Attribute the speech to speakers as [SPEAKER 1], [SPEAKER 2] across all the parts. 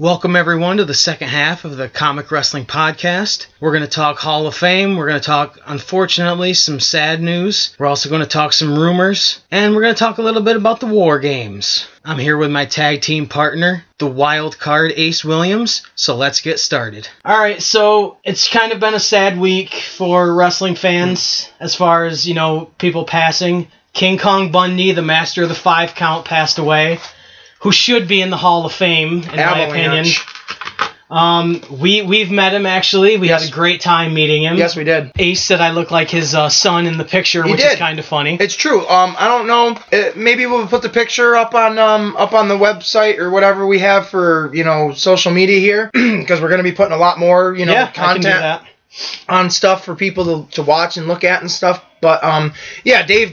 [SPEAKER 1] Welcome, everyone, to the second half of the Comic Wrestling Podcast. We're going to talk Hall of Fame. We're going to talk, unfortunately, some sad news. We're also going to talk some rumors. And we're going to talk a little bit about the War Games. I'm here with my tag team partner, the wild card Ace Williams. So let's get started. All right, so it's kind of been a sad week for wrestling fans as far as, people passing. King Kong Bundy, the master of the 5 count, passed away. Who should be in the Hall of Fame, in my opinion. We've met him, actually. We had a great time meeting him.
[SPEAKER 2] Yes, we did.
[SPEAKER 1] Ace said I look like his son in the picture, which is kind of funny.
[SPEAKER 2] It's true. I don't know. Maybe we'll put the picture up on the website or whatever we have for social media here, because we're going to be putting a lot more content on stuff for people to watch and look at and stuff. But Dave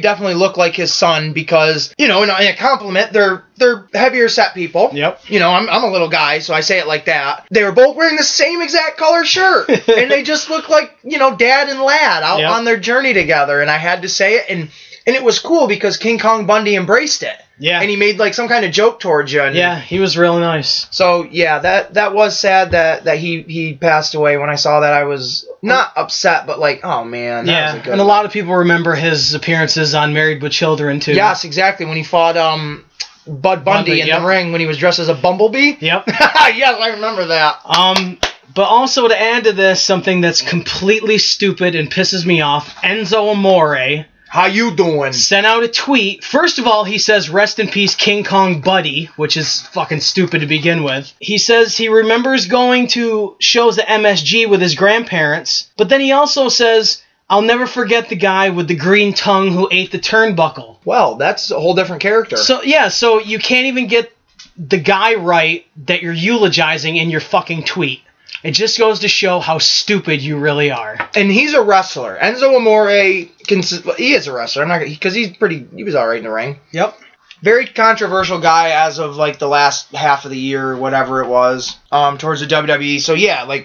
[SPEAKER 2] definitely looked like his son because, in a compliment, they're heavier set people.
[SPEAKER 1] Yep.
[SPEAKER 2] I'm a little guy, so I say it like that. They were both wearing the same exact color shirt, and they just look like, dad and lad out on their journey together, and I had to say it, and it was cool because King Kong Bundy embraced it.
[SPEAKER 1] Yeah.
[SPEAKER 2] And he made, some kind of joke towards you. And
[SPEAKER 1] he was really nice.
[SPEAKER 2] So, that was sad that he passed away. When I saw that, I was not upset, but oh, man. That was a good
[SPEAKER 1] and a lot of people remember his appearances on Married with Children, too.
[SPEAKER 2] Yes, exactly. When he fought Bud Bundy in the ring when he was dressed as a bumblebee.
[SPEAKER 1] Yep.
[SPEAKER 2] Yes, I remember that.
[SPEAKER 1] But also to add to this, something that's completely stupid and pisses me off, Enzo Amore.
[SPEAKER 2] How you doing?
[SPEAKER 1] Sent out a tweet. First of all, he says, "Rest in peace, King Kong Buddy," which is fucking stupid to begin with. He says he remembers going to shows at MSG with his grandparents, but then he also says, "I'll never forget the guy with the green tongue who ate the turnbuckle."
[SPEAKER 2] Well, that's a whole different character.
[SPEAKER 1] So you can't even get the guy right that you're eulogizing in your fucking tweet. It just goes to show how stupid you really are.
[SPEAKER 2] And he's a wrestler. Enzo Amore, he is a wrestler. Because he was all right in the ring.
[SPEAKER 1] Yep.
[SPEAKER 2] Very controversial guy as of the last half of the year or whatever it was, towards the WWE. So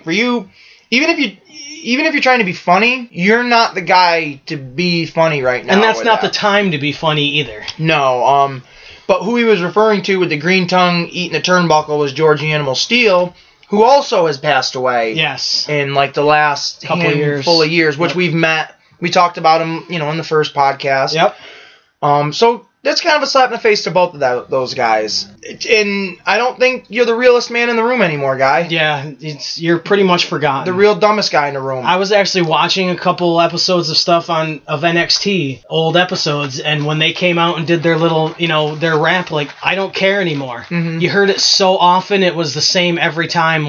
[SPEAKER 2] for you, even if you're trying to be funny, you're not the guy to be funny right now.
[SPEAKER 1] And that's not the time to be funny either.
[SPEAKER 2] No. But who he was referring to with the green tongue eating the turnbuckle was George Animal Steel, who also has passed away.
[SPEAKER 1] Yes.
[SPEAKER 2] In the last
[SPEAKER 1] couple of
[SPEAKER 2] years, which we've met. We talked about him, in the first podcast.
[SPEAKER 1] Yep.
[SPEAKER 2] So that's kind of a slap in the face to both of those guys. And I don't think you're the realest man in the room anymore, guy.
[SPEAKER 1] Yeah, you're pretty much forgotten.
[SPEAKER 2] The real dumbest guy in the room.
[SPEAKER 1] I was actually watching a couple episodes of stuff of NXT, old episodes, and when they came out and did their little, their rap, I don't care anymore.
[SPEAKER 2] Mm-hmm.
[SPEAKER 1] You heard it so often, it was the same every time.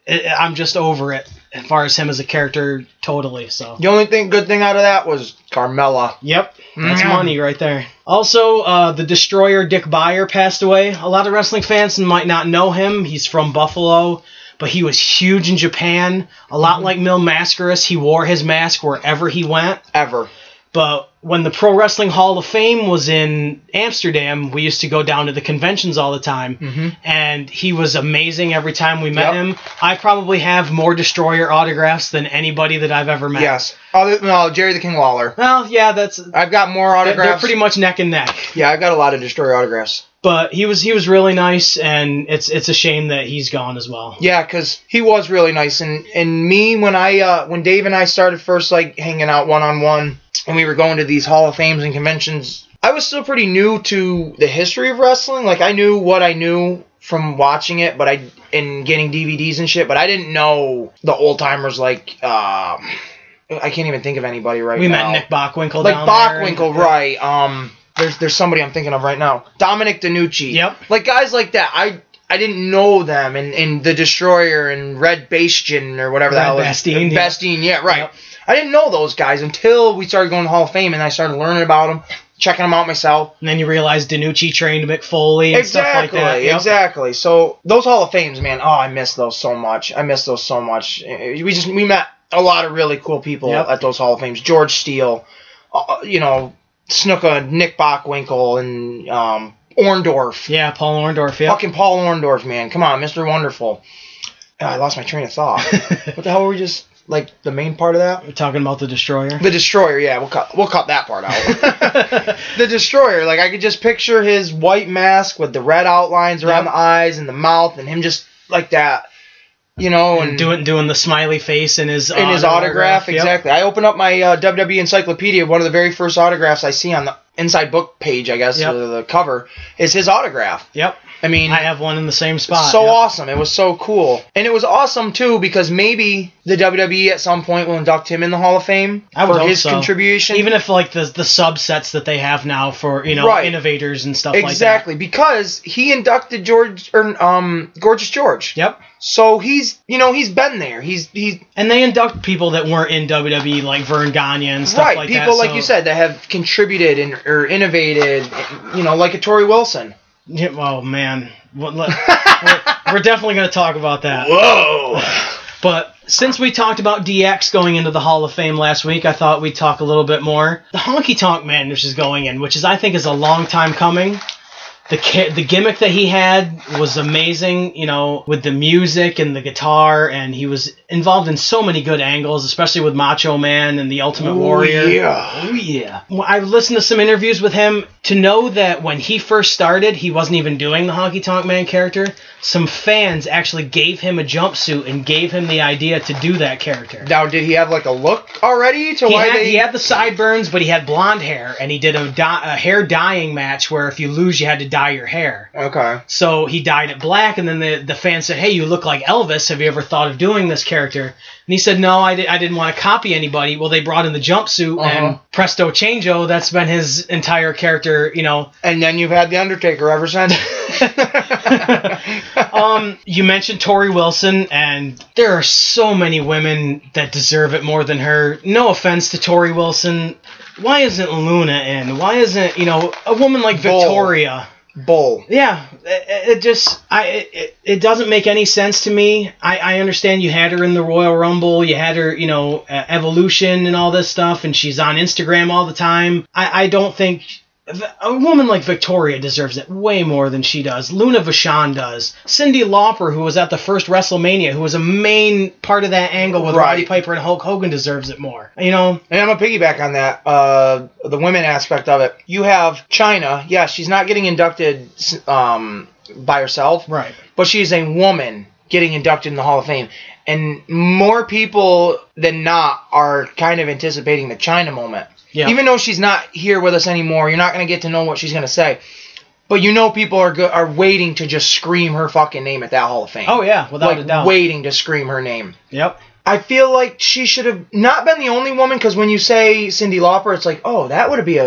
[SPEAKER 1] I'm just over it as far as him as a character, totally. So
[SPEAKER 2] the only good thing out of that was Carmella.
[SPEAKER 1] Yep, that's money right there. Also, the Destroyer Dick Beyer passed away. A lot of wrestling fans might not know him. He's from Buffalo, but he was huge in Japan. A lot like Mil Mascaras, he wore his mask wherever he went.
[SPEAKER 2] Ever.
[SPEAKER 1] But when the Pro Wrestling Hall of Fame was in Amsterdam, we used to go down to the conventions all the time.
[SPEAKER 2] Mm-hmm.
[SPEAKER 1] And he was amazing every time we met him. I probably have more Destroyer autographs than anybody that I've ever met.
[SPEAKER 2] Yes. Jerry the King Lawler.
[SPEAKER 1] Well, yeah,
[SPEAKER 2] I've got more autographs.
[SPEAKER 1] They're pretty much neck and neck.
[SPEAKER 2] Yeah, I've got a lot of Destroyer autographs.
[SPEAKER 1] But he was really nice, and it's a shame that he's gone as well.
[SPEAKER 2] Yeah, because he was really nice. And me, when Dave and I started first hanging out one-on-one, and we were going to these Hall of Fames and conventions, I was still pretty new to the history of wrestling. I knew what I knew from watching it, and getting DVDs and shit, but I didn't know the old timers I can't even think of anybody right now.
[SPEAKER 1] We met Nick Bockwinkel down
[SPEAKER 2] Bockwinkel, right. There's somebody I'm thinking of right now. Dominic DeNucci.
[SPEAKER 1] Yep.
[SPEAKER 2] Guys like that. I didn't know them, and the Destroyer and Red Bastian or whatever the hell it is. Bastien, yeah, right. Yep. I didn't know those guys until we started going to Hall of Fame, and I started learning about them, checking them out myself.
[SPEAKER 1] And then you realized DeNucci trained Mick Foley and stuff like that.
[SPEAKER 2] Yep. Exactly. So those Hall of Fames, man, I miss those so much. We met a lot of really cool people at those Hall of Fames. George Steele, Snuka, Nick Bockwinkel, and Orndorff.
[SPEAKER 1] Yeah, Paul Orndorff, yeah.
[SPEAKER 2] Fucking Paul Orndorff, man. Come on, Mr. Wonderful. I lost my train of thought. What the hell were we just... like the main part of that.
[SPEAKER 1] We're talking about the Destroyer.
[SPEAKER 2] The Destroyer, yeah. We'll cut that part out. The Destroyer, like I could just picture his white mask with the red outlines around the eyes and the mouth, and him just like that, you know, and
[SPEAKER 1] doing the smiley face in his
[SPEAKER 2] autograph. Exactly. I open up my WWE Encyclopedia. One of the very first autographs I see on the inside book page, I guess, or the cover, is his autograph.
[SPEAKER 1] Yep.
[SPEAKER 2] I mean,
[SPEAKER 1] I have one in the same spot.
[SPEAKER 2] So awesome. It was so cool. And it was awesome, too, because maybe the WWE at some point will induct him in the Hall of Fame for his contribution.
[SPEAKER 1] Even if, like, the subsets that they have now for, you know, innovators and stuff like that.
[SPEAKER 2] Exactly, because he inducted Gorgeous George.
[SPEAKER 1] Yep.
[SPEAKER 2] So he's been there.
[SPEAKER 1] And they induct people that weren't in WWE, like Vern Gagne and stuff like that.
[SPEAKER 2] Right, people, like you said, that have contributed or innovated, you know, like a Torrie Wilson.
[SPEAKER 1] Yeah, oh, man. We're definitely going to talk about that.
[SPEAKER 2] Whoa!
[SPEAKER 1] But since we talked about DX going into the Hall of Fame last week, I thought we'd talk a little bit more. The Honky Tonk Man, which is going in, which I think is a long time coming. The gimmick that he had was amazing, you know, with the music and the guitar, and he was involved in so many good angles, especially with Macho Man and the Ultimate Warrior.
[SPEAKER 2] Yeah.
[SPEAKER 1] Oh, yeah. I listened to some interviews with him to know that when he first started, he wasn't even doing the Honky Tonk Man character. Some fans actually gave him a jumpsuit and gave him the idea to do that character.
[SPEAKER 2] Now, did he have, like, a look already?
[SPEAKER 1] He had the sideburns, but he had blonde hair, and he did a hair dyeing match where if you lose, you had to dye your hair.
[SPEAKER 2] Okay.
[SPEAKER 1] So he dyed it black, and then the fans said, hey, you look like Elvis. Have you ever thought of doing this character? And he said, no, I didn't want to copy anybody. Well, they brought in the jumpsuit, and presto changeo, that's been his entire character, you know.
[SPEAKER 2] And then you've had The Undertaker ever since.
[SPEAKER 1] You mentioned Torrie Wilson, and there are so many women that deserve it more than her. No offense to Torrie Wilson. Why isn't Luna in? Why isn't, you know, a woman like Victoria?
[SPEAKER 2] Bull.
[SPEAKER 1] Yeah, it doesn't make any sense to me. I understand you had her in the Royal Rumble, you had her, you know, Evolution and all this stuff, and she's on Instagram all the time. I don't think a woman like Victoria deserves it way more than she does. Luna Vachon does. Cyndi Lauper, who was at the first WrestleMania, who was a main part of that angle with Roddy Piper and Hulk Hogan, deserves it more. You know?
[SPEAKER 2] And I'm going to piggyback on that, the women aspect of it. You have Chyna. Yeah, she's not getting inducted by herself.
[SPEAKER 1] Right.
[SPEAKER 2] But she's a woman getting inducted in the Hall of Fame. And more people than not are kind of anticipating the Chyna moment. Yeah. Even though she's not here with us anymore, you're not going to get to know what she's going to say. But you know people are waiting to just scream her fucking name at that Hall of Fame.
[SPEAKER 1] Oh, yeah, without a doubt.
[SPEAKER 2] Waiting to scream her name.
[SPEAKER 1] Yep.
[SPEAKER 2] I feel like she should have not been the only woman, because when you say Cyndi Lauper, it's like, oh, that would be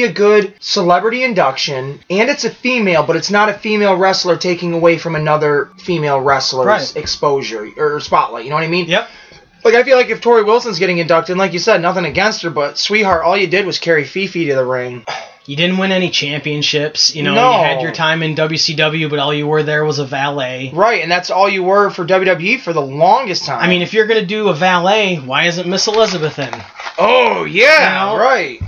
[SPEAKER 2] a good celebrity induction, and it's a female, but it's not a female wrestler taking away from another female wrestler's exposure or spotlight. You know what I mean?
[SPEAKER 1] Yep.
[SPEAKER 2] Like, I feel like if Torrie Wilson's getting inducted, like you said, nothing against her, but, sweetheart, all you did was carry Fifi to the ring.
[SPEAKER 1] You didn't win any championships. You know, you had your time in WCW, but all you were there was a valet.
[SPEAKER 2] Right, and that's all you were for WWE for the longest time.
[SPEAKER 1] I mean, if you're going to do a valet, why isn't Miss Elizabeth in?
[SPEAKER 2] Oh, yeah, you know, right.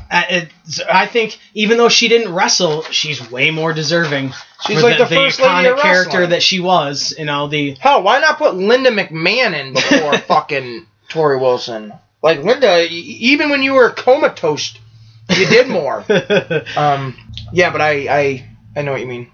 [SPEAKER 1] I think, even though she didn't wrestle, she's way more deserving.
[SPEAKER 2] She's like the first lady of wrestling.
[SPEAKER 1] Character that she was, you know,
[SPEAKER 2] Hell, why not put Linda McMahon in before fucking Torrie Wilson? Like, Linda, even when you were comatose, you did more. Yeah, but I know what you mean.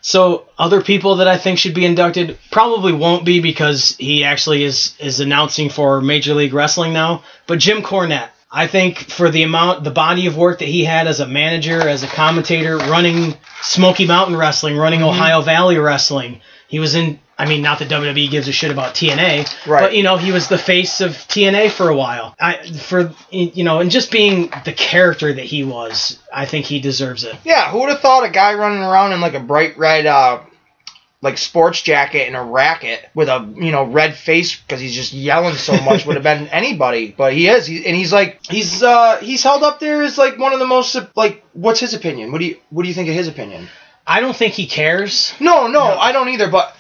[SPEAKER 1] So, other people that I think should be inducted probably won't be, because he actually is announcing for Major League Wrestling now. But Jim Cornette, I think for the body of work that he had as a manager, as a commentator, running Smoky Mountain Wrestling, running Ohio Valley Wrestling. He was in, I mean, not that WWE gives a shit about TNA, but, you know, he was the face of TNA for a while. And just being the character that he was, I think he deserves it.
[SPEAKER 2] Yeah, who would have thought a guy running around in, like, a bright red, like, sports jacket and a racket with a, you know, red face because he's just yelling so much would have been anybody. But he is. He's held up there as, like, one of the most, like, what's his opinion? What do you think of his opinion?
[SPEAKER 1] I don't think he cares.
[SPEAKER 2] No, I don't either, but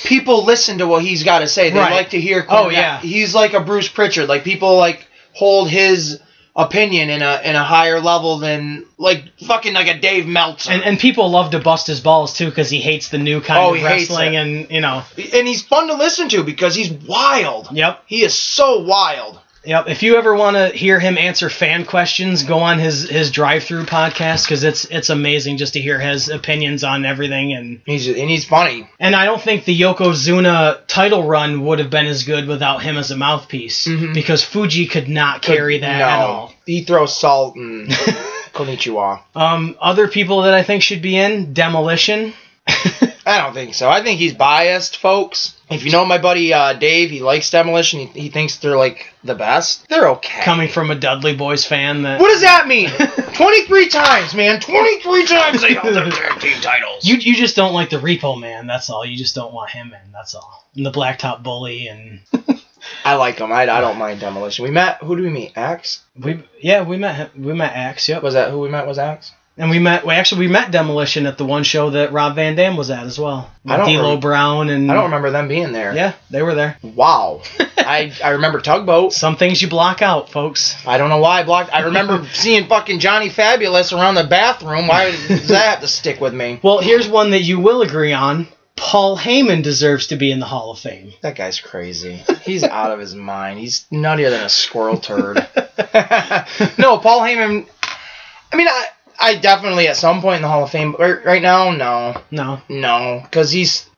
[SPEAKER 2] people listen to what he's got to say. They like to hear Cornette.
[SPEAKER 1] Oh, yeah.
[SPEAKER 2] He's like a Bruce Pritchard. Like, people, like, hold his opinion in a higher level than like fucking like a Dave Meltzer.
[SPEAKER 1] And people love to bust his balls too because he hates the new kind of wrestling, and you know.
[SPEAKER 2] And he's fun to listen to because he's wild.
[SPEAKER 1] Yep.
[SPEAKER 2] He is so wild.
[SPEAKER 1] Yep. If you ever want to hear him answer fan questions, go on his drive-through podcast because it's amazing just to hear his opinions on everything, and
[SPEAKER 2] he's funny.
[SPEAKER 1] And I don't think the Yokozuna title run would have been as good without him as a mouthpiece because Fuji could not carry that at all.
[SPEAKER 2] He throws salt and konnichiwa.
[SPEAKER 1] Other people that I think should be in, Demolition.
[SPEAKER 2] I don't think so. I think he's biased, folks. If you know my buddy Dave, he likes Demolition. He thinks they're like the best. They're okay.
[SPEAKER 1] Coming from a Dudley Boys fan.
[SPEAKER 2] What does that mean? 23 times, man. 23 times they held their tag team titles.
[SPEAKER 1] You just don't like the Repo Man, that's all. You just don't want him in, that's all. And the Blacktop Bully and...
[SPEAKER 2] I like him. I don't mind Demolition. Who did we meet? Axe?
[SPEAKER 1] We met Axe, yep.
[SPEAKER 2] Was that who we met was Axe?
[SPEAKER 1] And we met Demolition at the one show that Rob Van Dam was at as well. D'Lo Brown and...
[SPEAKER 2] I don't remember them being there.
[SPEAKER 1] Yeah, they were there.
[SPEAKER 2] Wow. I remember Tugboat.
[SPEAKER 1] Some things you block out, folks.
[SPEAKER 2] I don't know why I blocked... I remember seeing fucking Johnny Fabulous around the bathroom. Why does that have to stick with me?
[SPEAKER 1] Well, here's one that you will agree on. Paul Heyman deserves to be in the Hall of Fame.
[SPEAKER 2] That guy's crazy. He's out of his mind. He's nuttier than a squirrel turd. No, Paul Heyman... I mean, I definitely at some point in the Hall of Fame, but right now, no, because he's,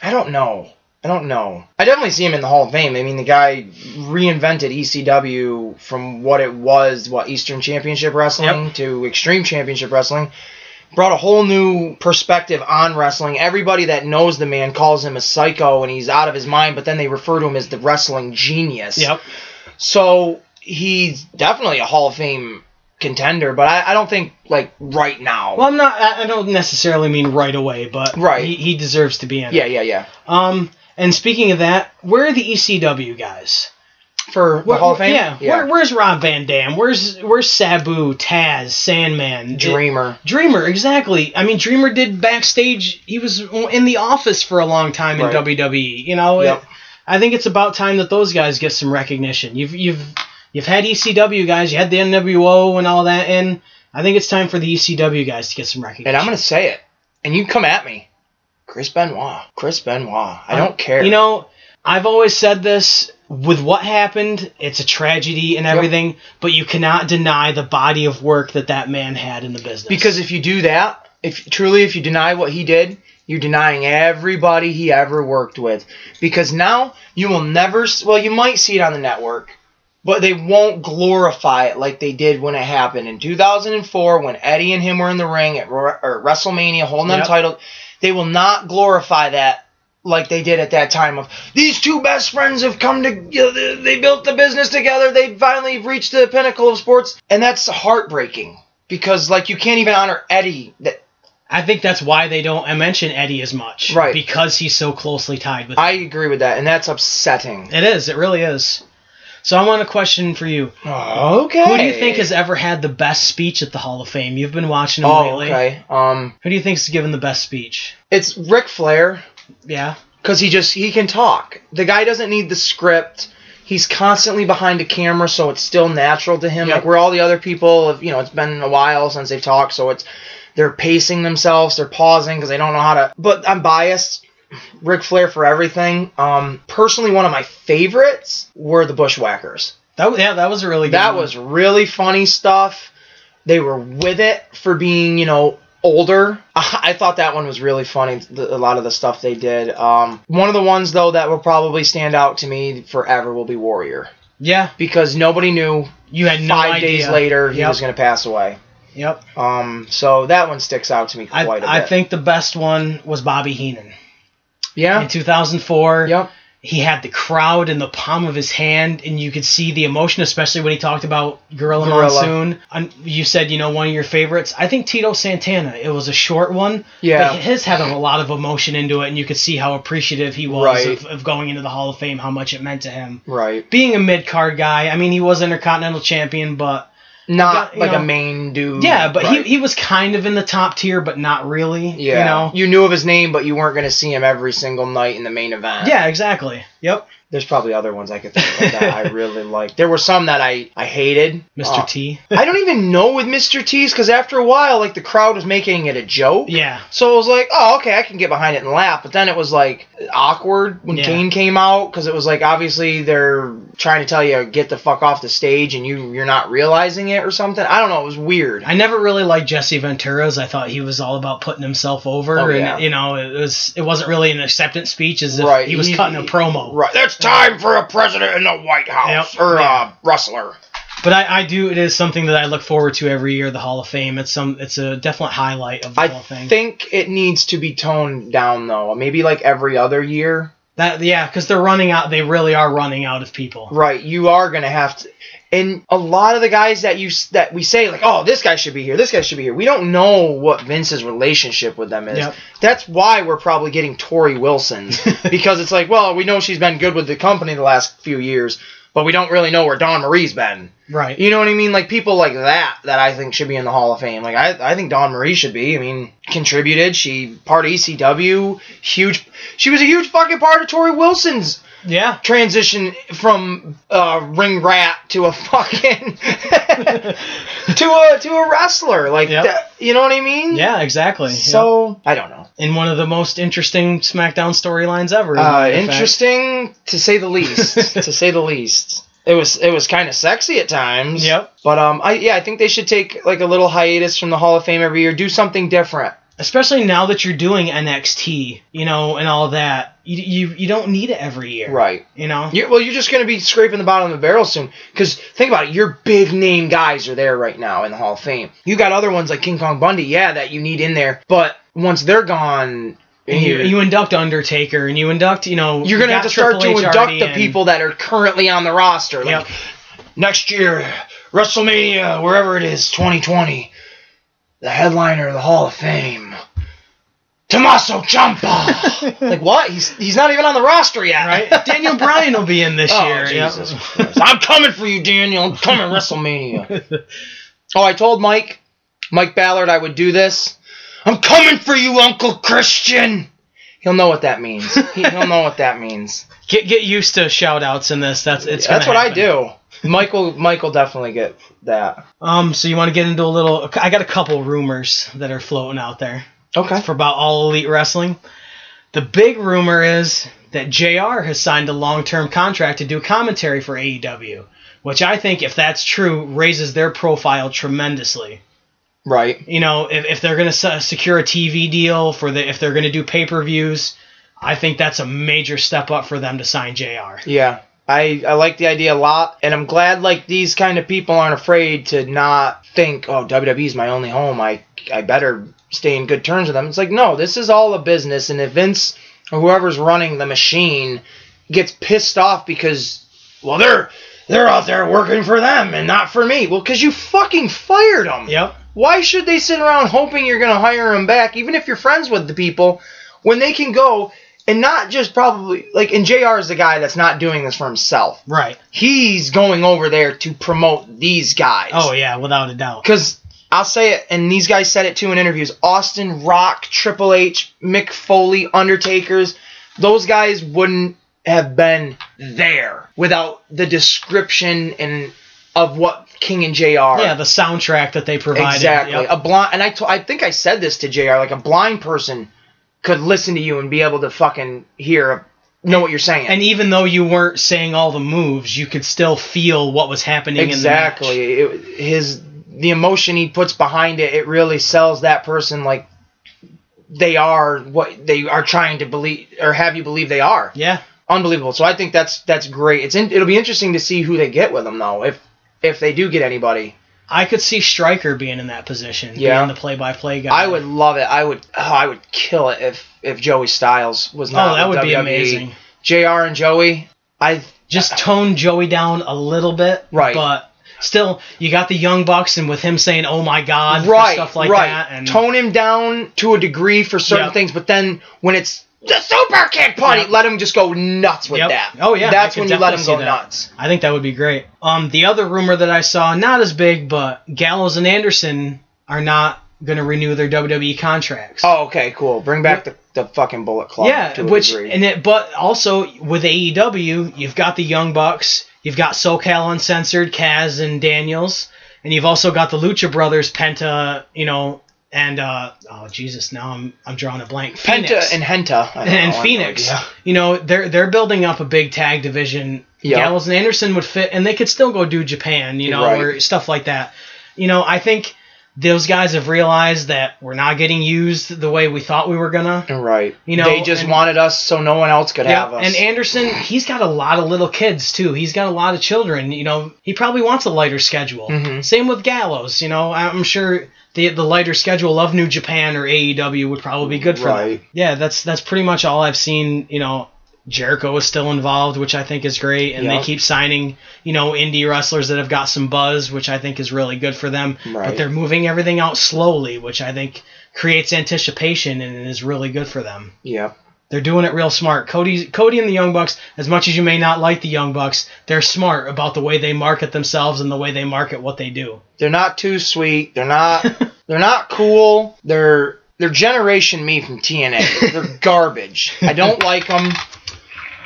[SPEAKER 2] I don't know. I definitely see him in the Hall of Fame. I mean, the guy reinvented ECW from what it was, Eastern Championship Wrestling to Extreme Championship Wrestling. Brought a whole new perspective on wrestling. Everybody that knows the man calls him a psycho and he's out of his mind, but then they refer to him as the wrestling genius.
[SPEAKER 1] Yep.
[SPEAKER 2] So he's definitely a Hall of Fame contender, but I don't think like right now.
[SPEAKER 1] Well, I don't necessarily mean right away, but
[SPEAKER 2] right.
[SPEAKER 1] He deserves to be in.
[SPEAKER 2] Yeah.
[SPEAKER 1] And speaking of that, where are the ECW guys?
[SPEAKER 2] For the Hall of Fame?
[SPEAKER 1] Yeah. Where's Rob Van Dam? Where's Sabu, Taz, Sandman?
[SPEAKER 2] Dreamer,
[SPEAKER 1] exactly. I mean, Dreamer did backstage. He was in the office for a long time in WWE. You know, I think it's about time that those guys get some recognition. You've had ECW guys, you had the NWO and all that, and I think it's time for the ECW guys to get some recognition.
[SPEAKER 2] And I'm going to say it, and you come at me. Chris Benoit. I don't care.
[SPEAKER 1] You know, I've always said this, with what happened, it's a tragedy and everything, but you cannot deny the body of work that man had in the business.
[SPEAKER 2] Because if you do that, if you deny what he did, you're denying everybody he ever worked with. Because now, you will never, you might see it on the network, but they won't glorify it like they did when it happened. In 2004, when Eddie and him were in the ring at WrestleMania, holding untitled, they will not glorify that like they did at that time of, these two best friends have come to, they built the business together, they finally reached the pinnacle of sports, and that's heartbreaking. Because, you can't even honor Eddie.
[SPEAKER 1] I think that's why they don't mention Eddie as much.
[SPEAKER 2] Right.
[SPEAKER 1] Because he's so closely tied with him.
[SPEAKER 2] I agree with that, and that's upsetting.
[SPEAKER 1] It is, it really is. So I want a question for you.
[SPEAKER 2] Okay.
[SPEAKER 1] Who do you think has ever had the best speech at the Hall of Fame? You've been watching them lately.
[SPEAKER 2] Okay.
[SPEAKER 1] Who do you think's given the best speech?
[SPEAKER 2] It's Ric Flair.
[SPEAKER 1] Yeah.
[SPEAKER 2] Because he can talk. The guy doesn't need the script. He's constantly behind a camera, so it's still natural to him. Like where all the other people, it's been a while since they've talked, so they're pacing themselves, they're pausing because they don't know how to. But I'm biased. Ric Flair for everything. Personally, one of my favorites were the Bushwhackers.
[SPEAKER 1] That was a really good
[SPEAKER 2] That was really funny stuff. They were with it for being, older. I thought that one was really funny, a lot of the stuff they did. One of the ones, though, that will probably stand out to me forever will be Warrior.
[SPEAKER 1] Yeah.
[SPEAKER 2] Because nobody knew.
[SPEAKER 1] You had no idea.
[SPEAKER 2] 5 days later, he was going to pass away.
[SPEAKER 1] Yep.
[SPEAKER 2] So that one sticks out to me quite a bit.
[SPEAKER 1] I think the best one was Bobby Heenan.
[SPEAKER 2] Yeah.
[SPEAKER 1] In 2004.
[SPEAKER 2] Yep.
[SPEAKER 1] He had the crowd in the palm of his hand, and you could see the emotion, especially when he talked about Gorilla Monsoon. You said, one of your favorites. I think Tito Santana. It was a short one.
[SPEAKER 2] Yeah.
[SPEAKER 1] But his had a lot of emotion into it, and you could see how appreciative he was of going into the Hall of Fame, how much it meant to him.
[SPEAKER 2] Right.
[SPEAKER 1] Being a mid-card guy, I mean, he was Intercontinental Champion, but
[SPEAKER 2] Not like a main dude.
[SPEAKER 1] Yeah, but he was kind of in the top tier, but not really.
[SPEAKER 2] Yeah.
[SPEAKER 1] You know?
[SPEAKER 2] You knew of his name, but you weren't going to see him every single night in the main event.
[SPEAKER 1] Yeah, exactly. Yep.
[SPEAKER 2] There's probably other ones I could think of that I really liked. There were some that I hated.
[SPEAKER 1] Mr. T.
[SPEAKER 2] I don't even know with Mr. T's, because after a while, like, the crowd was making it a joke.
[SPEAKER 1] Yeah.
[SPEAKER 2] So it was like, oh, okay, I can get behind it and laugh. But then it was, like, awkward when Kane came out, because it was like, obviously, they're trying to tell you, get the fuck off the stage, and you're not realizing it or something. I don't know. It was weird.
[SPEAKER 1] I never really liked Jesse Ventura's. I thought he was all about putting himself over.
[SPEAKER 2] Oh, yeah.
[SPEAKER 1] And, you know, it wasn't really an acceptance speech, as if he was cutting a promo.
[SPEAKER 2] Right. That's time for a president in the White House.
[SPEAKER 1] Yep.
[SPEAKER 2] Or a wrestler.
[SPEAKER 1] But it is something that I look forward to every year, the Hall of Fame. It's a definite highlight of the whole thing.
[SPEAKER 2] I think it needs to be toned down, though. Maybe like every other year.
[SPEAKER 1] Because they're running out. They really are running out of people.
[SPEAKER 2] Right. You are going to have to. And a lot of the guys that we say, like, oh, this guy should be here, this guy should be here. We don't know what Vince's relationship with them is.
[SPEAKER 1] Yep.
[SPEAKER 2] That's why we're probably getting Tori Wilson's. Because it's like, well, we know she's been good with the company the last few years, but we don't really know where Dawn Marie's been.
[SPEAKER 1] Right.
[SPEAKER 2] You know what I mean? Like, people like that I think should be in the Hall of Fame. Like, I think Dawn Marie should be. I mean, contributed. She part of ECW. Huge. She was a huge fucking part of Tori Wilson's transition from ring rat to a fucking to a wrestler. Like, that, you know what I mean?
[SPEAKER 1] Yeah, exactly.
[SPEAKER 2] So, I don't know.
[SPEAKER 1] In one of the most interesting SmackDown storylines ever.
[SPEAKER 2] Interesting, to say the least. To say the least. It was kind of sexy at times.
[SPEAKER 1] Yep.
[SPEAKER 2] But I think they should take like a little hiatus from the Hall of Fame every year. Do something different.
[SPEAKER 1] Especially now that you're doing NXT, you know, and all that. You don't need it every year.
[SPEAKER 2] Right.
[SPEAKER 1] You know?
[SPEAKER 2] You're just going to be scraping the bottom of the barrel soon. Because think about it. Your big name guys are there right now in the Hall of Fame. You got other ones like King Kong Bundy, that you need in there. But once they're gone...
[SPEAKER 1] And you induct Undertaker, and you induct, you know...
[SPEAKER 2] You're going to have to start to induct the people that are currently on the roster. Like, next year, WrestleMania, wherever it is, 2020, the headliner of the Hall of Fame, Tommaso Ciampa. Like, what? He's not even on the roster yet.
[SPEAKER 1] Right? Daniel Bryan will be in this year.
[SPEAKER 2] Jesus Christ. I'm coming for you, Daniel. I'm coming WrestleMania. I told Mike Ballard I would do this. I'm coming for you, Uncle Christian. He'll know what that means. He'll know what that means.
[SPEAKER 1] Get used to shout-outs in this. That's what
[SPEAKER 2] happen. I do. Michael definitely get that.
[SPEAKER 1] So you want to get into a little... I got a couple rumors that are floating out there.
[SPEAKER 2] Okay.
[SPEAKER 1] For about All Elite Wrestling. The big rumor is that JR has signed a long-term contract to do commentary for AEW, which I think, if that's true, raises their profile tremendously.
[SPEAKER 2] Right.
[SPEAKER 1] You know, if they're going to secure a TV deal if they're going to do pay-per-views, I think that's a major step up for them to sign JR.
[SPEAKER 2] Yeah. I like the idea a lot, and I'm glad like these kind of people aren't afraid to not think, oh, WWE's my only home. I better stay in good terms with them. It's like, no, this is all a business, and if Vince or whoever's running the machine gets pissed off because, well, they're out there working for them and not for me. Well, because you fucking fired them.
[SPEAKER 1] Yep.
[SPEAKER 2] Why should they sit around hoping you're going to hire them back, even if you're friends with the people, when they can go and not just probably, like, and JR is the guy that's not doing this for himself.
[SPEAKER 1] Right.
[SPEAKER 2] He's going over there to promote these guys.
[SPEAKER 1] Oh, yeah, without a doubt.
[SPEAKER 2] Because I'll say it, and these guys said it too in interviews, Austin, Rock, Triple H, Mick Foley, Undertakers, those guys wouldn't have been there without the description of what King and JR.
[SPEAKER 1] Yeah, the soundtrack that they provided.
[SPEAKER 2] Exactly.
[SPEAKER 1] Yep.
[SPEAKER 2] A blind, and I think I said this to JR, like a blind person could listen to you and be able to fucking know what you're saying.
[SPEAKER 1] And even though you weren't saying all the moves, you could still feel what was happening
[SPEAKER 2] exactly.
[SPEAKER 1] in the match.
[SPEAKER 2] The emotion he puts behind it, it really sells that person like they are what they are trying to believe or have you believe they are.
[SPEAKER 1] Yeah.
[SPEAKER 2] Unbelievable. So I think that's great. It'll be interesting to see who they get with them though, if they do get anybody.
[SPEAKER 1] I could see Stryker being in that position, being the play-by-play guy.
[SPEAKER 2] I would love it. I would kill it if Joey Styles was not.
[SPEAKER 1] Oh, that would
[SPEAKER 2] WWE.
[SPEAKER 1] be amazing.
[SPEAKER 2] JR and Joey,
[SPEAKER 1] just tone Joey down a little bit,
[SPEAKER 2] right?
[SPEAKER 1] But still, you got the Young Bucks, and with him saying "Oh my God,"
[SPEAKER 2] right,
[SPEAKER 1] stuff like that, and
[SPEAKER 2] tone him down to a degree for certain things, but then when it's the super kick party. Let him just go nuts with that.
[SPEAKER 1] Oh, yeah.
[SPEAKER 2] That's when you let him go nuts.
[SPEAKER 1] I think that would be great. The other rumor that I saw, not as big, but Gallows and Anderson are not going to renew their WWE contracts.
[SPEAKER 2] Oh, okay, cool. Bring back the fucking Bullet Club.
[SPEAKER 1] Yeah, but also with AEW, you've got the Young Bucks, you've got SoCal Uncensored, Kaz and Daniels, and you've also got the Lucha Brothers, Penta, and now I'm drawing a blank. Phoenix.
[SPEAKER 2] Penta and Henta
[SPEAKER 1] and Phoenix. They're building up a big tag division. Yep. Gallows and Anderson would fit, and they could still go do Japan, or stuff like that. I think those guys have realized that we're not getting used the way we thought we were gonna.
[SPEAKER 2] Right. They just wanted us so no one else could have us.
[SPEAKER 1] And Anderson, he's got a lot of little kids too. He's got a lot of children. He probably wants a lighter schedule. Mm-hmm. Same with Gallows. I'm sure the lighter schedule of New Japan or AEW would probably be good for them. Yeah, that's pretty much all I've seen. Jericho is still involved, which I think is great, and they keep signing, indie wrestlers that have got some buzz, which I think is really good for them. Right. But they're moving everything out slowly, which I think creates anticipation and is really good for them.
[SPEAKER 2] Yeah.
[SPEAKER 1] They're doing it real smart. Cody and the Young Bucks, as much as you may not like the Young Bucks, they're smart about the way they market themselves and the way they market what they do.
[SPEAKER 2] They're not too sweet. They're not cool. They're Generation Me from TNA. They're garbage. I don't like them.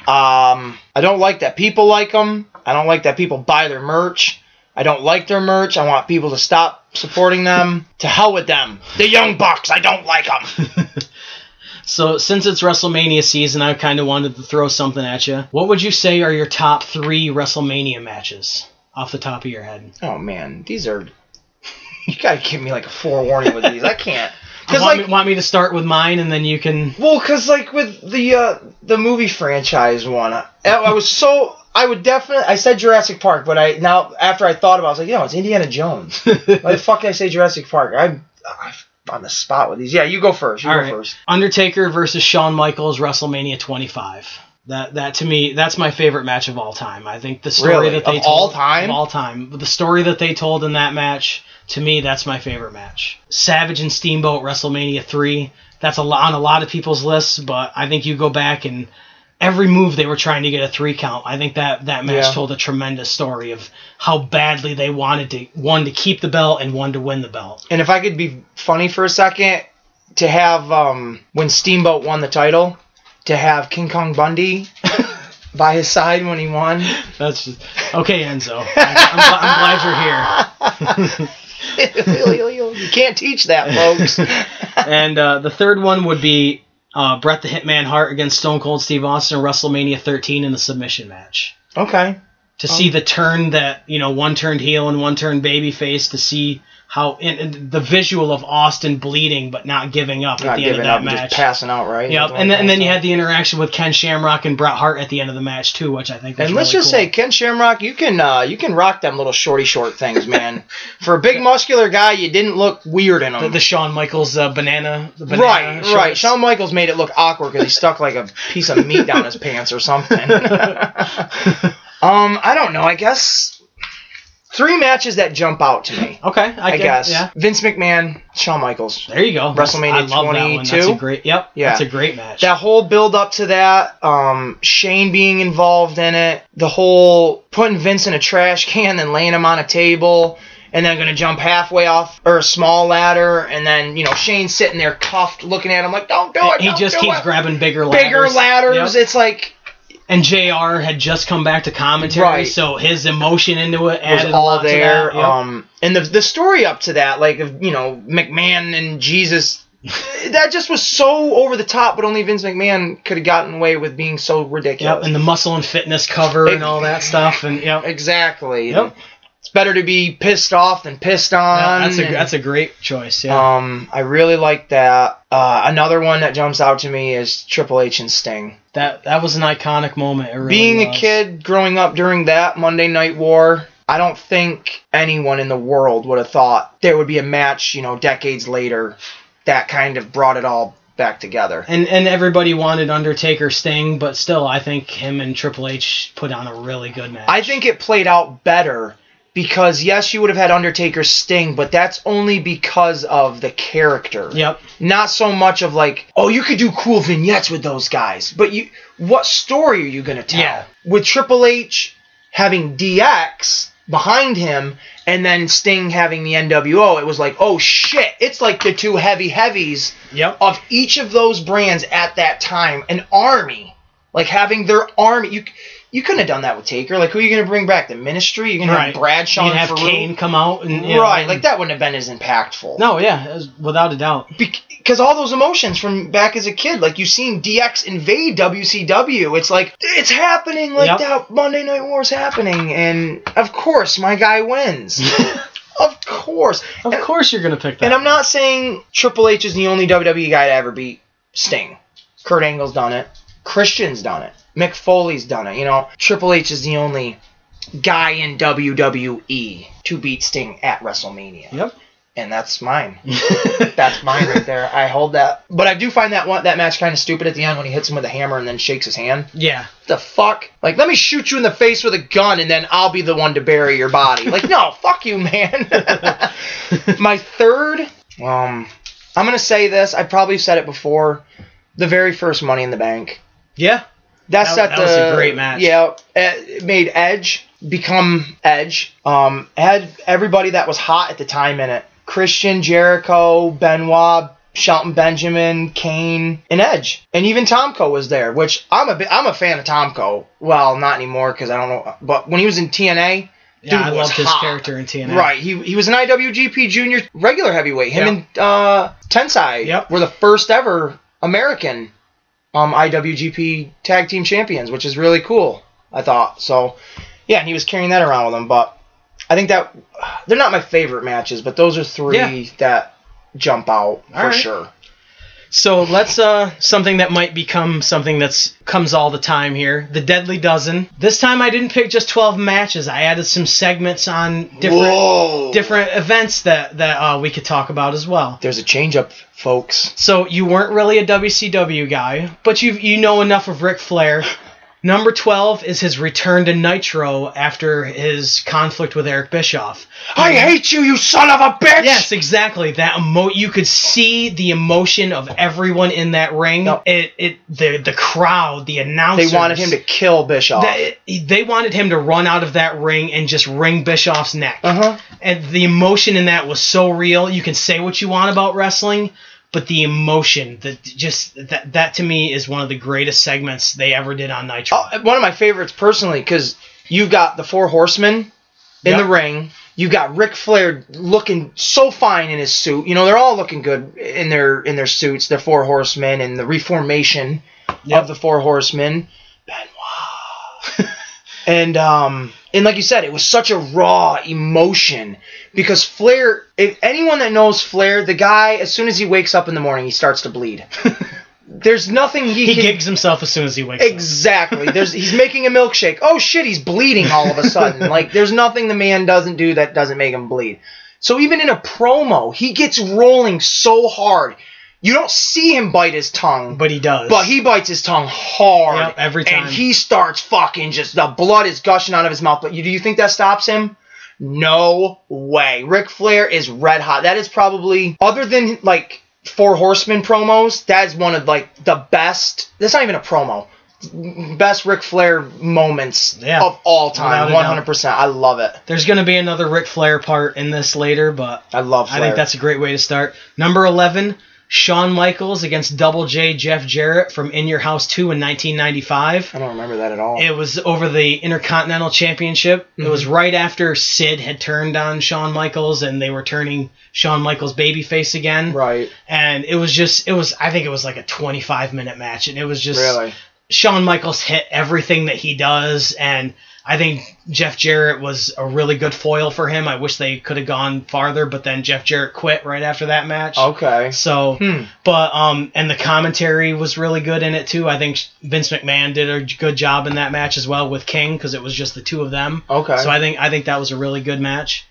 [SPEAKER 2] I don't like that people like them. I don't like that people buy their merch. I don't like their merch. I want people to stop supporting them. To hell with them. The Young Bucks, I don't like them.
[SPEAKER 1] So, since it's WrestleMania season, I kind of wanted to throw something at you. What would you say are your top 3 WrestleMania matches off the top of your head?
[SPEAKER 2] Oh, man. These are... You gotta give me like a forewarning with these. I can't...
[SPEAKER 1] Want me to start with mine, and then you can...
[SPEAKER 2] Well, because with the movie franchise one, I said Jurassic Park, but after I thought about it, I was like, it's Indiana Jones. Why the fuck did I say Jurassic Park? I'm on the spot with these. Yeah, you go first. All right.
[SPEAKER 1] Undertaker versus Shawn Michaels, WrestleMania 25. That to me, that's my favorite match of all time. I think the story that they told... Of all time? The story that they told in that match... To me, that's my favorite match. Savage and Steamboat, WrestleMania 3. That's on a lot of people's lists, but I think you go back and every move they were trying to get a 3 count. I think that match told a tremendous story of how badly they wanted one to keep the belt and one to win the belt.
[SPEAKER 2] And if I could be funny for a second, to have, when Steamboat won the title, to have King Kong Bundy... by his side when he won.
[SPEAKER 1] That's just... Okay, Enzo. I'm glad you're here.
[SPEAKER 2] You can't teach that, folks.
[SPEAKER 1] And the third one would be Bret the Hitman Hart against Stone Cold Steve Austin, WrestleMania 13 in the submission match.
[SPEAKER 2] Okay.
[SPEAKER 1] To see the turn that, one turned heel and one turned babyface, to see how the visual of Austin bleeding but not giving up at the end of that match.
[SPEAKER 2] Just passing out, right?
[SPEAKER 1] Yep, and then you had the interaction with Ken Shamrock and Bret Hart at the end of the match too, which I think was
[SPEAKER 2] And let's
[SPEAKER 1] really
[SPEAKER 2] just
[SPEAKER 1] cool.
[SPEAKER 2] say, Ken Shamrock, you can rock them little short things, man. For a big muscular guy, you didn't look weird in them.
[SPEAKER 1] The Shawn Michaels banana
[SPEAKER 2] Right. Shawn Michaels made it look awkward because he stuck like a piece of meat down his pants or something. I don't know. I guess 3 matches that jump out to me.
[SPEAKER 1] Okay, I
[SPEAKER 2] guess.
[SPEAKER 1] Yeah.
[SPEAKER 2] Vince McMahon, Shawn Michaels.
[SPEAKER 1] There you go.
[SPEAKER 2] WrestleMania 22.
[SPEAKER 1] That's a great. Yep. Yeah. That's a great match.
[SPEAKER 2] That whole build up to that, Shane being involved in it, the whole putting Vince in a trash can and laying him on a table, and then going to jump halfway off or a small ladder, and then Shane sitting there cuffed, looking at him like, "Don't do it."
[SPEAKER 1] He just keeps grabbing bigger ladders.
[SPEAKER 2] Yep. It's like.
[SPEAKER 1] And JR had just come back to commentary, so his emotion into it added
[SPEAKER 2] was all
[SPEAKER 1] a lot
[SPEAKER 2] there.
[SPEAKER 1] To that. Yep.
[SPEAKER 2] And the story up to that, like McMahon and Jesus, that just was so over the top. But only Vince McMahon could have gotten away with being so ridiculous.
[SPEAKER 1] Yep. And the Muscle and Fitness cover and all that stuff, and
[SPEAKER 2] exactly.
[SPEAKER 1] Yep.
[SPEAKER 2] It's better to be pissed off than pissed on.
[SPEAKER 1] Yeah, that's a great choice. Yeah.
[SPEAKER 2] I really like that. Another one that jumps out to me is Triple H and Sting.
[SPEAKER 1] That was an iconic moment. It really
[SPEAKER 2] Being
[SPEAKER 1] was.
[SPEAKER 2] a kid growing up during that Monday Night War, I don't think anyone in the world would have thought there would be a match, decades later that kind of brought it all back together.
[SPEAKER 1] And everybody wanted Undertaker Sting, but still, I think him and Triple H put on a really good match.
[SPEAKER 2] I think it played out better because, yes, you would have had Undertaker, Sting, but that's only because of the character.
[SPEAKER 1] Yep.
[SPEAKER 2] Not so much of like, oh, you could do cool vignettes with those guys. But what story are you going to tell?
[SPEAKER 1] Yeah.
[SPEAKER 2] With Triple H having DX behind him and then Sting having the NWO, it was like, oh, shit. It's like the two heavies of each of those brands at that time. An army. Like having their army. You couldn't have done that with Taker. Like, who are you going to bring back? The Ministry? You're going to have Bradshaw and
[SPEAKER 1] have Kane come out. And,
[SPEAKER 2] like, that wouldn't have been as impactful.
[SPEAKER 1] No, yeah, without a doubt.
[SPEAKER 2] Because all those emotions from back as a kid, like, you've seen DX invade WCW. It's like, it's happening like that. Monday Night War's happening. And, of course, my guy wins. Of course.
[SPEAKER 1] Of course you're going to pick that.
[SPEAKER 2] And I'm not saying Triple H is the only WWE guy to ever beat Sting. Kurt Angle's done it. Christian's done it. Mick Foley's done it. You know, Triple H is the only guy in WWE to beat Sting at WrestleMania.
[SPEAKER 1] Yep.
[SPEAKER 2] And that's mine. That's mine right there. I hold that. But I do find that match kind of stupid at the end when he hits him with a hammer and then shakes his hand.
[SPEAKER 1] Yeah.
[SPEAKER 2] The fuck? Like, let me shoot you in the face with a gun and then I'll be the one to bury your body. Like, no, fuck you, man. My third, I'm going to say this. I probably said it before. The very first Money in the Bank.
[SPEAKER 1] Yeah.
[SPEAKER 2] That was
[SPEAKER 1] a great match.
[SPEAKER 2] Yeah, it made Edge become Edge. Had everybody that was hot at the time in it. Christian, Jericho, Benoit, Shelton Benjamin, Kane, and Edge. And even Tomko was there, which I'm a fan of Tomko. Well, not anymore because I don't know. But when he was in TNA,
[SPEAKER 1] yeah, I loved his character in TNA.
[SPEAKER 2] Right, he was an IWGP Junior regular heavyweight. Him and Tensai were the first ever American IWGP Tag Team Champions, which is really cool, I thought. So, yeah, and he was carrying that around with him. But I think that they're not my favorite matches, but those are three that jump out for sure.
[SPEAKER 1] So let's something that might become something that's comes all the time here. The Deadly Dozen. This time I didn't pick just 12 matches. I added some segments on different events that we could talk about as well.
[SPEAKER 2] There's a change up, folks.
[SPEAKER 1] So you weren't really a WCW guy, but you know enough of Ric Flair. Number 12 is his return to Nitro after his conflict with Eric Bischoff.
[SPEAKER 2] I hate you, you son of a bitch!
[SPEAKER 1] Yes, exactly. That you could see the emotion of everyone in that ring. Yep. The crowd, the announcers.
[SPEAKER 2] They wanted him to kill Bischoff.
[SPEAKER 1] They wanted him to run out of that ring and just wring Bischoff's neck.
[SPEAKER 2] Uh-huh.
[SPEAKER 1] And the emotion in that was so real. You can say what you want about wrestling, but the emotion, that to me is one of the greatest segments they ever did on Nitro.
[SPEAKER 2] One of my favorites personally, because you've got the Four Horsemen in the ring. You got Ric Flair looking so fine in his suit. You know, they're all looking good in their suits. They're Four Horsemen and the reformation of the Four Horsemen. Benoit. And like you said, it was such a raw emotion because Flair, if anyone that knows Flair, the guy, as soon as he wakes up in the morning, he starts to bleed. There's nothing he
[SPEAKER 1] gigs himself as soon as he wakes up.
[SPEAKER 2] Exactly. He's making a milkshake. Oh shit, he's bleeding all of a sudden. Like, there's nothing the man doesn't do that doesn't make him bleed. So even in a promo, he gets rolling so hard. You don't see him bite his tongue.
[SPEAKER 1] But he does.
[SPEAKER 2] But he bites his tongue hard.
[SPEAKER 1] Yep, every time.
[SPEAKER 2] And he starts fucking just, the blood is gushing out of his mouth. But do you think that stops him? No way. Ric Flair is red hot. That is probably, other than like Four Horsemen promos, that is one of like the best, that's not even a promo, best Ric Flair moments of all time. 100%. I love it.
[SPEAKER 1] There's going to be another Ric Flair part in this later, but
[SPEAKER 2] I love Flair.
[SPEAKER 1] I think that's a great way to start. Number 11, Shawn Michaels against Double J Jeff Jarrett from In Your House 2 in 1995.
[SPEAKER 2] I don't remember that at all.
[SPEAKER 1] It was over the Intercontinental Championship. Mm-hmm. It was right after Sid had turned on Shawn Michaels and they were turning Shawn Michaels babyface again.
[SPEAKER 2] Right.
[SPEAKER 1] And I think it was like a 25-minute match. And it was just...
[SPEAKER 2] Really?
[SPEAKER 1] Shawn Michaels hit everything that he does, and I think Jeff Jarrett was a really good foil for him. I wish they could have gone farther, but then Jeff Jarrett quit right after that match.
[SPEAKER 2] Okay.
[SPEAKER 1] So, but and the commentary was really good in it too. I think Vince McMahon did a good job in that match as well with King because it was just the two of them.
[SPEAKER 2] Okay.
[SPEAKER 1] So I think that was a really good match.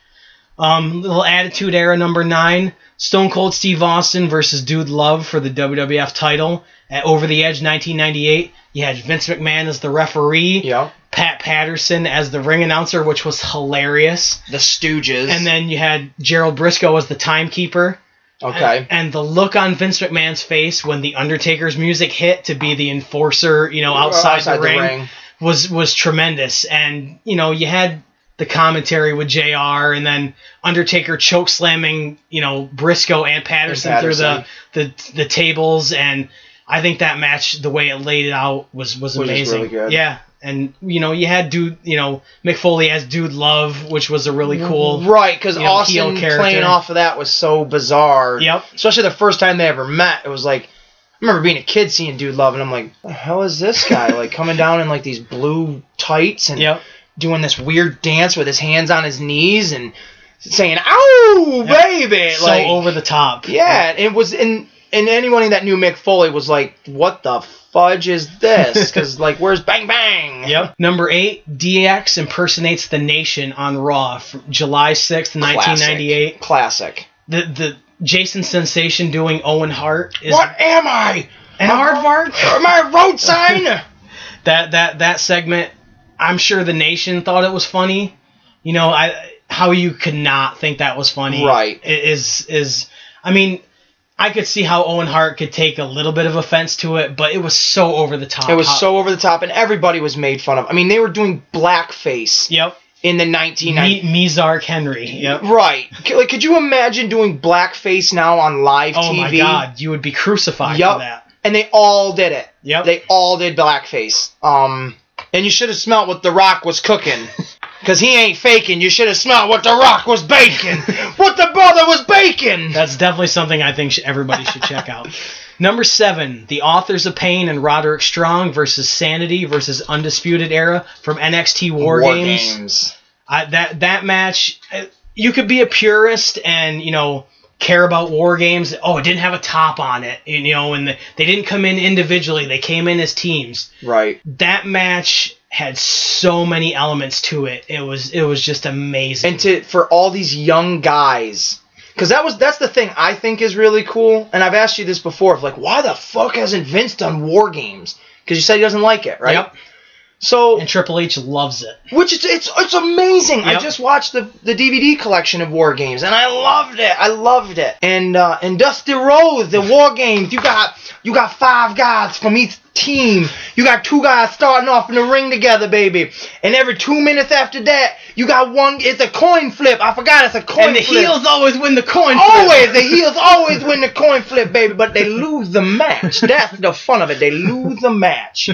[SPEAKER 1] Little Attitude Era number 9, Stone Cold Steve Austin versus Dude Love for the WWF title at Over the Edge 1998. You had Vince McMahon as the referee.
[SPEAKER 2] Yeah.
[SPEAKER 1] Pat Patterson as the ring announcer, which was hilarious.
[SPEAKER 2] The Stooges.
[SPEAKER 1] And then you had Gerald Briscoe as the timekeeper.
[SPEAKER 2] Okay.
[SPEAKER 1] And the look on Vince McMahon's face when the Undertaker's music hit to be the enforcer, outside the ring. Was tremendous. And, you had the commentary with JR, and then Undertaker choke slamming, Briscoe and Patterson through the tables. And I think that match, the way it laid it out, was amazing.
[SPEAKER 2] Really good.
[SPEAKER 1] Yeah. And, you had Mick Foley as Dude Love, which was a really cool...
[SPEAKER 2] Right, because Austin playing off of that was so bizarre.
[SPEAKER 1] Yep.
[SPEAKER 2] Especially the first time they ever met. It was like... I remember being a kid seeing Dude Love, and I'm like, the hell is this guy? Like, coming down in, like, these blue tights and doing this weird dance with his hands on his knees and saying, ow, baby!
[SPEAKER 1] So
[SPEAKER 2] like,
[SPEAKER 1] over the top.
[SPEAKER 2] Yeah, and it was... And anyone that knew Mick Foley was like, what the fudge is this? Because, like, where's Bang Bang?
[SPEAKER 1] Yep. Number 8, DX impersonates the Nation on Raw from July 6th, 1998.
[SPEAKER 2] Classic.
[SPEAKER 1] The Jason Sensation doing Owen Hart is...
[SPEAKER 2] What am I?
[SPEAKER 1] An aardvark?
[SPEAKER 2] Am I a road sign?
[SPEAKER 1] that segment, I'm sure the Nation thought it was funny. How you could not think that was funny.
[SPEAKER 2] Right.
[SPEAKER 1] I mean... I could see how Owen Hart could take a little bit of offense to it, but it was so over the top.
[SPEAKER 2] It was so over the top, and everybody was made fun of. I mean, they were doing blackface.
[SPEAKER 1] Yep.
[SPEAKER 2] In the 1990s.
[SPEAKER 1] Mizark Henry. Yep.
[SPEAKER 2] Right. Like, could you imagine doing blackface now on live TV?
[SPEAKER 1] Oh my God, you would be crucified for that.
[SPEAKER 2] And they all did it.
[SPEAKER 1] Yep.
[SPEAKER 2] They all did blackface. And you should have smelt what The Rock was cooking. Because he ain't faking. You should have smelled what The Rock was baking. What the brother was baking.
[SPEAKER 1] That's definitely something I think everybody should check out. Number 7, The Authors of Pain and Roderick Strong versus Sanity versus Undisputed Era from NXT War Games. That match, you could be a purist and, care about War Games. Oh, it didn't have a top on it, and they didn't come in individually. They came in as teams.
[SPEAKER 2] Right.
[SPEAKER 1] That match had so many elements to it. It was just amazing.
[SPEAKER 2] And for all these young guys, because that's the thing I think is really cool. And I've asked you this before, of like, why the fuck hasn't Vince done War Games? Because you said he doesn't like it, right?
[SPEAKER 1] Yep.
[SPEAKER 2] So,
[SPEAKER 1] and Triple H loves it.
[SPEAKER 2] Which it's amazing. Yep. I just watched the DVD collection of War Games, and I loved it. And Dusty Rhodes, the War Games, you got 5 guys from each team. You got 2 guys starting off in the ring together, baby. And every 2 minutes after that, you got one. It's a coin flip. I forgot it's a coin flip.
[SPEAKER 1] And the heels always win the coin flip.
[SPEAKER 2] Always. The heels always win the coin flip, baby. But they lose the match. That's the fun of it. They lose the match.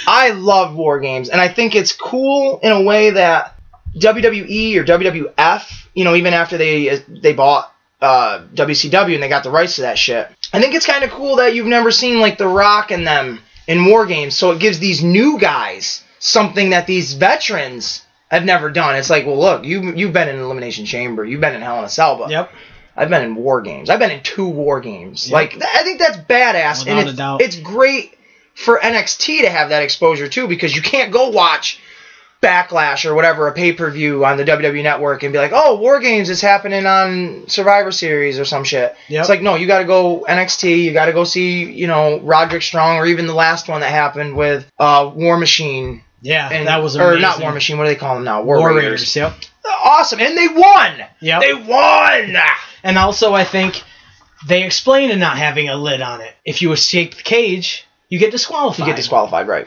[SPEAKER 2] I love War Games. And I think it's cool in a way that WWE or WWF, even after they bought WCW and they got the rights to that shit, I think it's kind of cool that you've never seen like The Rock and them in War Games. So it gives these new guys something that these veterans have never done. It's like, well, look, you've been in Elimination Chamber, you've been in Hell in a Cell, but
[SPEAKER 1] yep.
[SPEAKER 2] I've been in War Games. I've been in 2 War Games.
[SPEAKER 1] Yep.
[SPEAKER 2] Like, I think that's badass.
[SPEAKER 1] Without a doubt.
[SPEAKER 2] It's great for NXT to have that exposure too, because you can't go watch Backlash or whatever, a pay-per-view on the WWE Network and be like, oh, War Games is happening on Survivor Series or some shit.
[SPEAKER 1] Yep.
[SPEAKER 2] It's like, no, you got to go NXT, you got to go see, Roderick Strong, or even the last one that happened with War Machine.
[SPEAKER 1] Yeah, that was amazing.
[SPEAKER 2] Or not War Machine, what do they call them now?
[SPEAKER 1] War Raiders. Yep.
[SPEAKER 2] Awesome, and they won!
[SPEAKER 1] Yep.
[SPEAKER 2] They won!
[SPEAKER 1] And also, I think they explained to not having a lid on it. If you escape the cage, you get disqualified.
[SPEAKER 2] You get disqualified, right.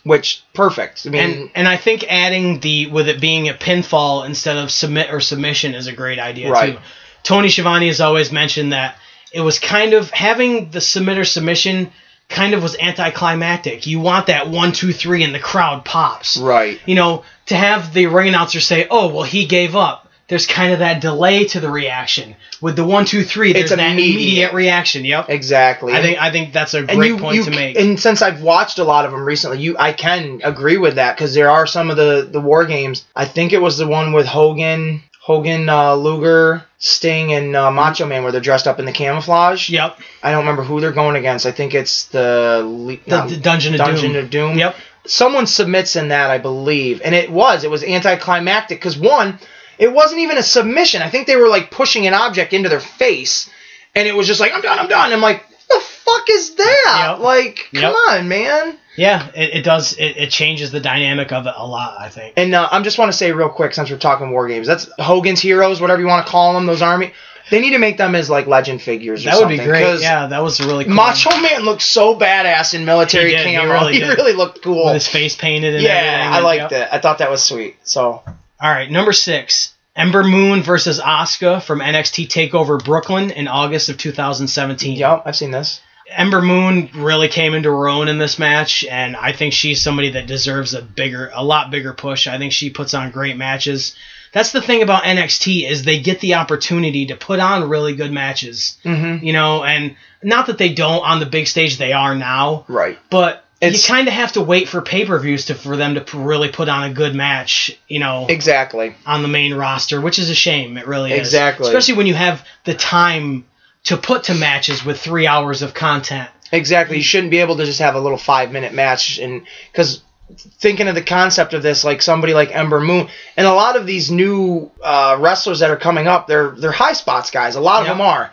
[SPEAKER 2] Which, perfect. I mean,
[SPEAKER 1] and I think adding with it being a pinfall instead of submit or submission is a great idea,
[SPEAKER 2] right.
[SPEAKER 1] too. Tony Schiavone has always mentioned that it was kind of, having the submit or submission kind of was anticlimactic. You want that 1, 2, 3 and the crowd pops.
[SPEAKER 2] Right.
[SPEAKER 1] To have the ring announcer say, oh, well, he gave up. There's kind of that delay to the reaction. With the 1, 2, 3, there's that immediate reaction. Yep.
[SPEAKER 2] Exactly.
[SPEAKER 1] I think that's a great point to make.
[SPEAKER 2] And since I've watched a lot of them recently, I can agree with that, because there are some of the War Games. I think it was the one with Hogan, Luger, Sting, and Macho Man, where they're dressed up in the camouflage.
[SPEAKER 1] Yep.
[SPEAKER 2] I don't remember who they're going against. I think it's the
[SPEAKER 1] Dungeon
[SPEAKER 2] of Doom.
[SPEAKER 1] Yep.
[SPEAKER 2] Someone submits in that, I believe, and it was anticlimactic, because one, it wasn't even a submission. I think they were like pushing an object into their face, and it was just like, I'm done. I'm like, what the fuck is that?
[SPEAKER 1] Yep.
[SPEAKER 2] Like, come on, man.
[SPEAKER 1] Yeah, it does. It changes the dynamic of it a lot, I think.
[SPEAKER 2] And I just want to say real quick, since we're talking War Games, that's Hogan's Heroes, whatever you want to call them, those Army. They need to make them as like legend figures or something.
[SPEAKER 1] That would be great. Yeah, that was really cool.
[SPEAKER 2] Macho Man looked so badass in military camo. He really looked cool.
[SPEAKER 1] With his face painted and everything.
[SPEAKER 2] Yeah, I liked it. I thought that was sweet. So,
[SPEAKER 1] all right, number 6. Ember Moon versus Asuka from NXT TakeOver Brooklyn in August of 2017.
[SPEAKER 2] Yep, I've seen this.
[SPEAKER 1] Ember Moon really came into her own in this match, and I think she's somebody that deserves a lot bigger push. I think she puts on great matches. That's the thing about NXT is they get the opportunity to put on really good matches.
[SPEAKER 2] Mm-hmm.
[SPEAKER 1] You know, and not that they don't on the big stage, they are now.
[SPEAKER 2] Right.
[SPEAKER 1] But you kind of have to wait for pay-per-views for them to really put on a good match, you know.
[SPEAKER 2] Exactly.
[SPEAKER 1] On the main roster, which is a shame. It really is.
[SPEAKER 2] Exactly.
[SPEAKER 1] Especially when you have the time to put to matches with 3 hours of content.
[SPEAKER 2] Exactly. You shouldn't be able to just have a little 5-minute match, and because thinking of the concept of this, like somebody like Ember Moon, and a lot of these new wrestlers that are coming up, they're high spots guys. A lot of them are.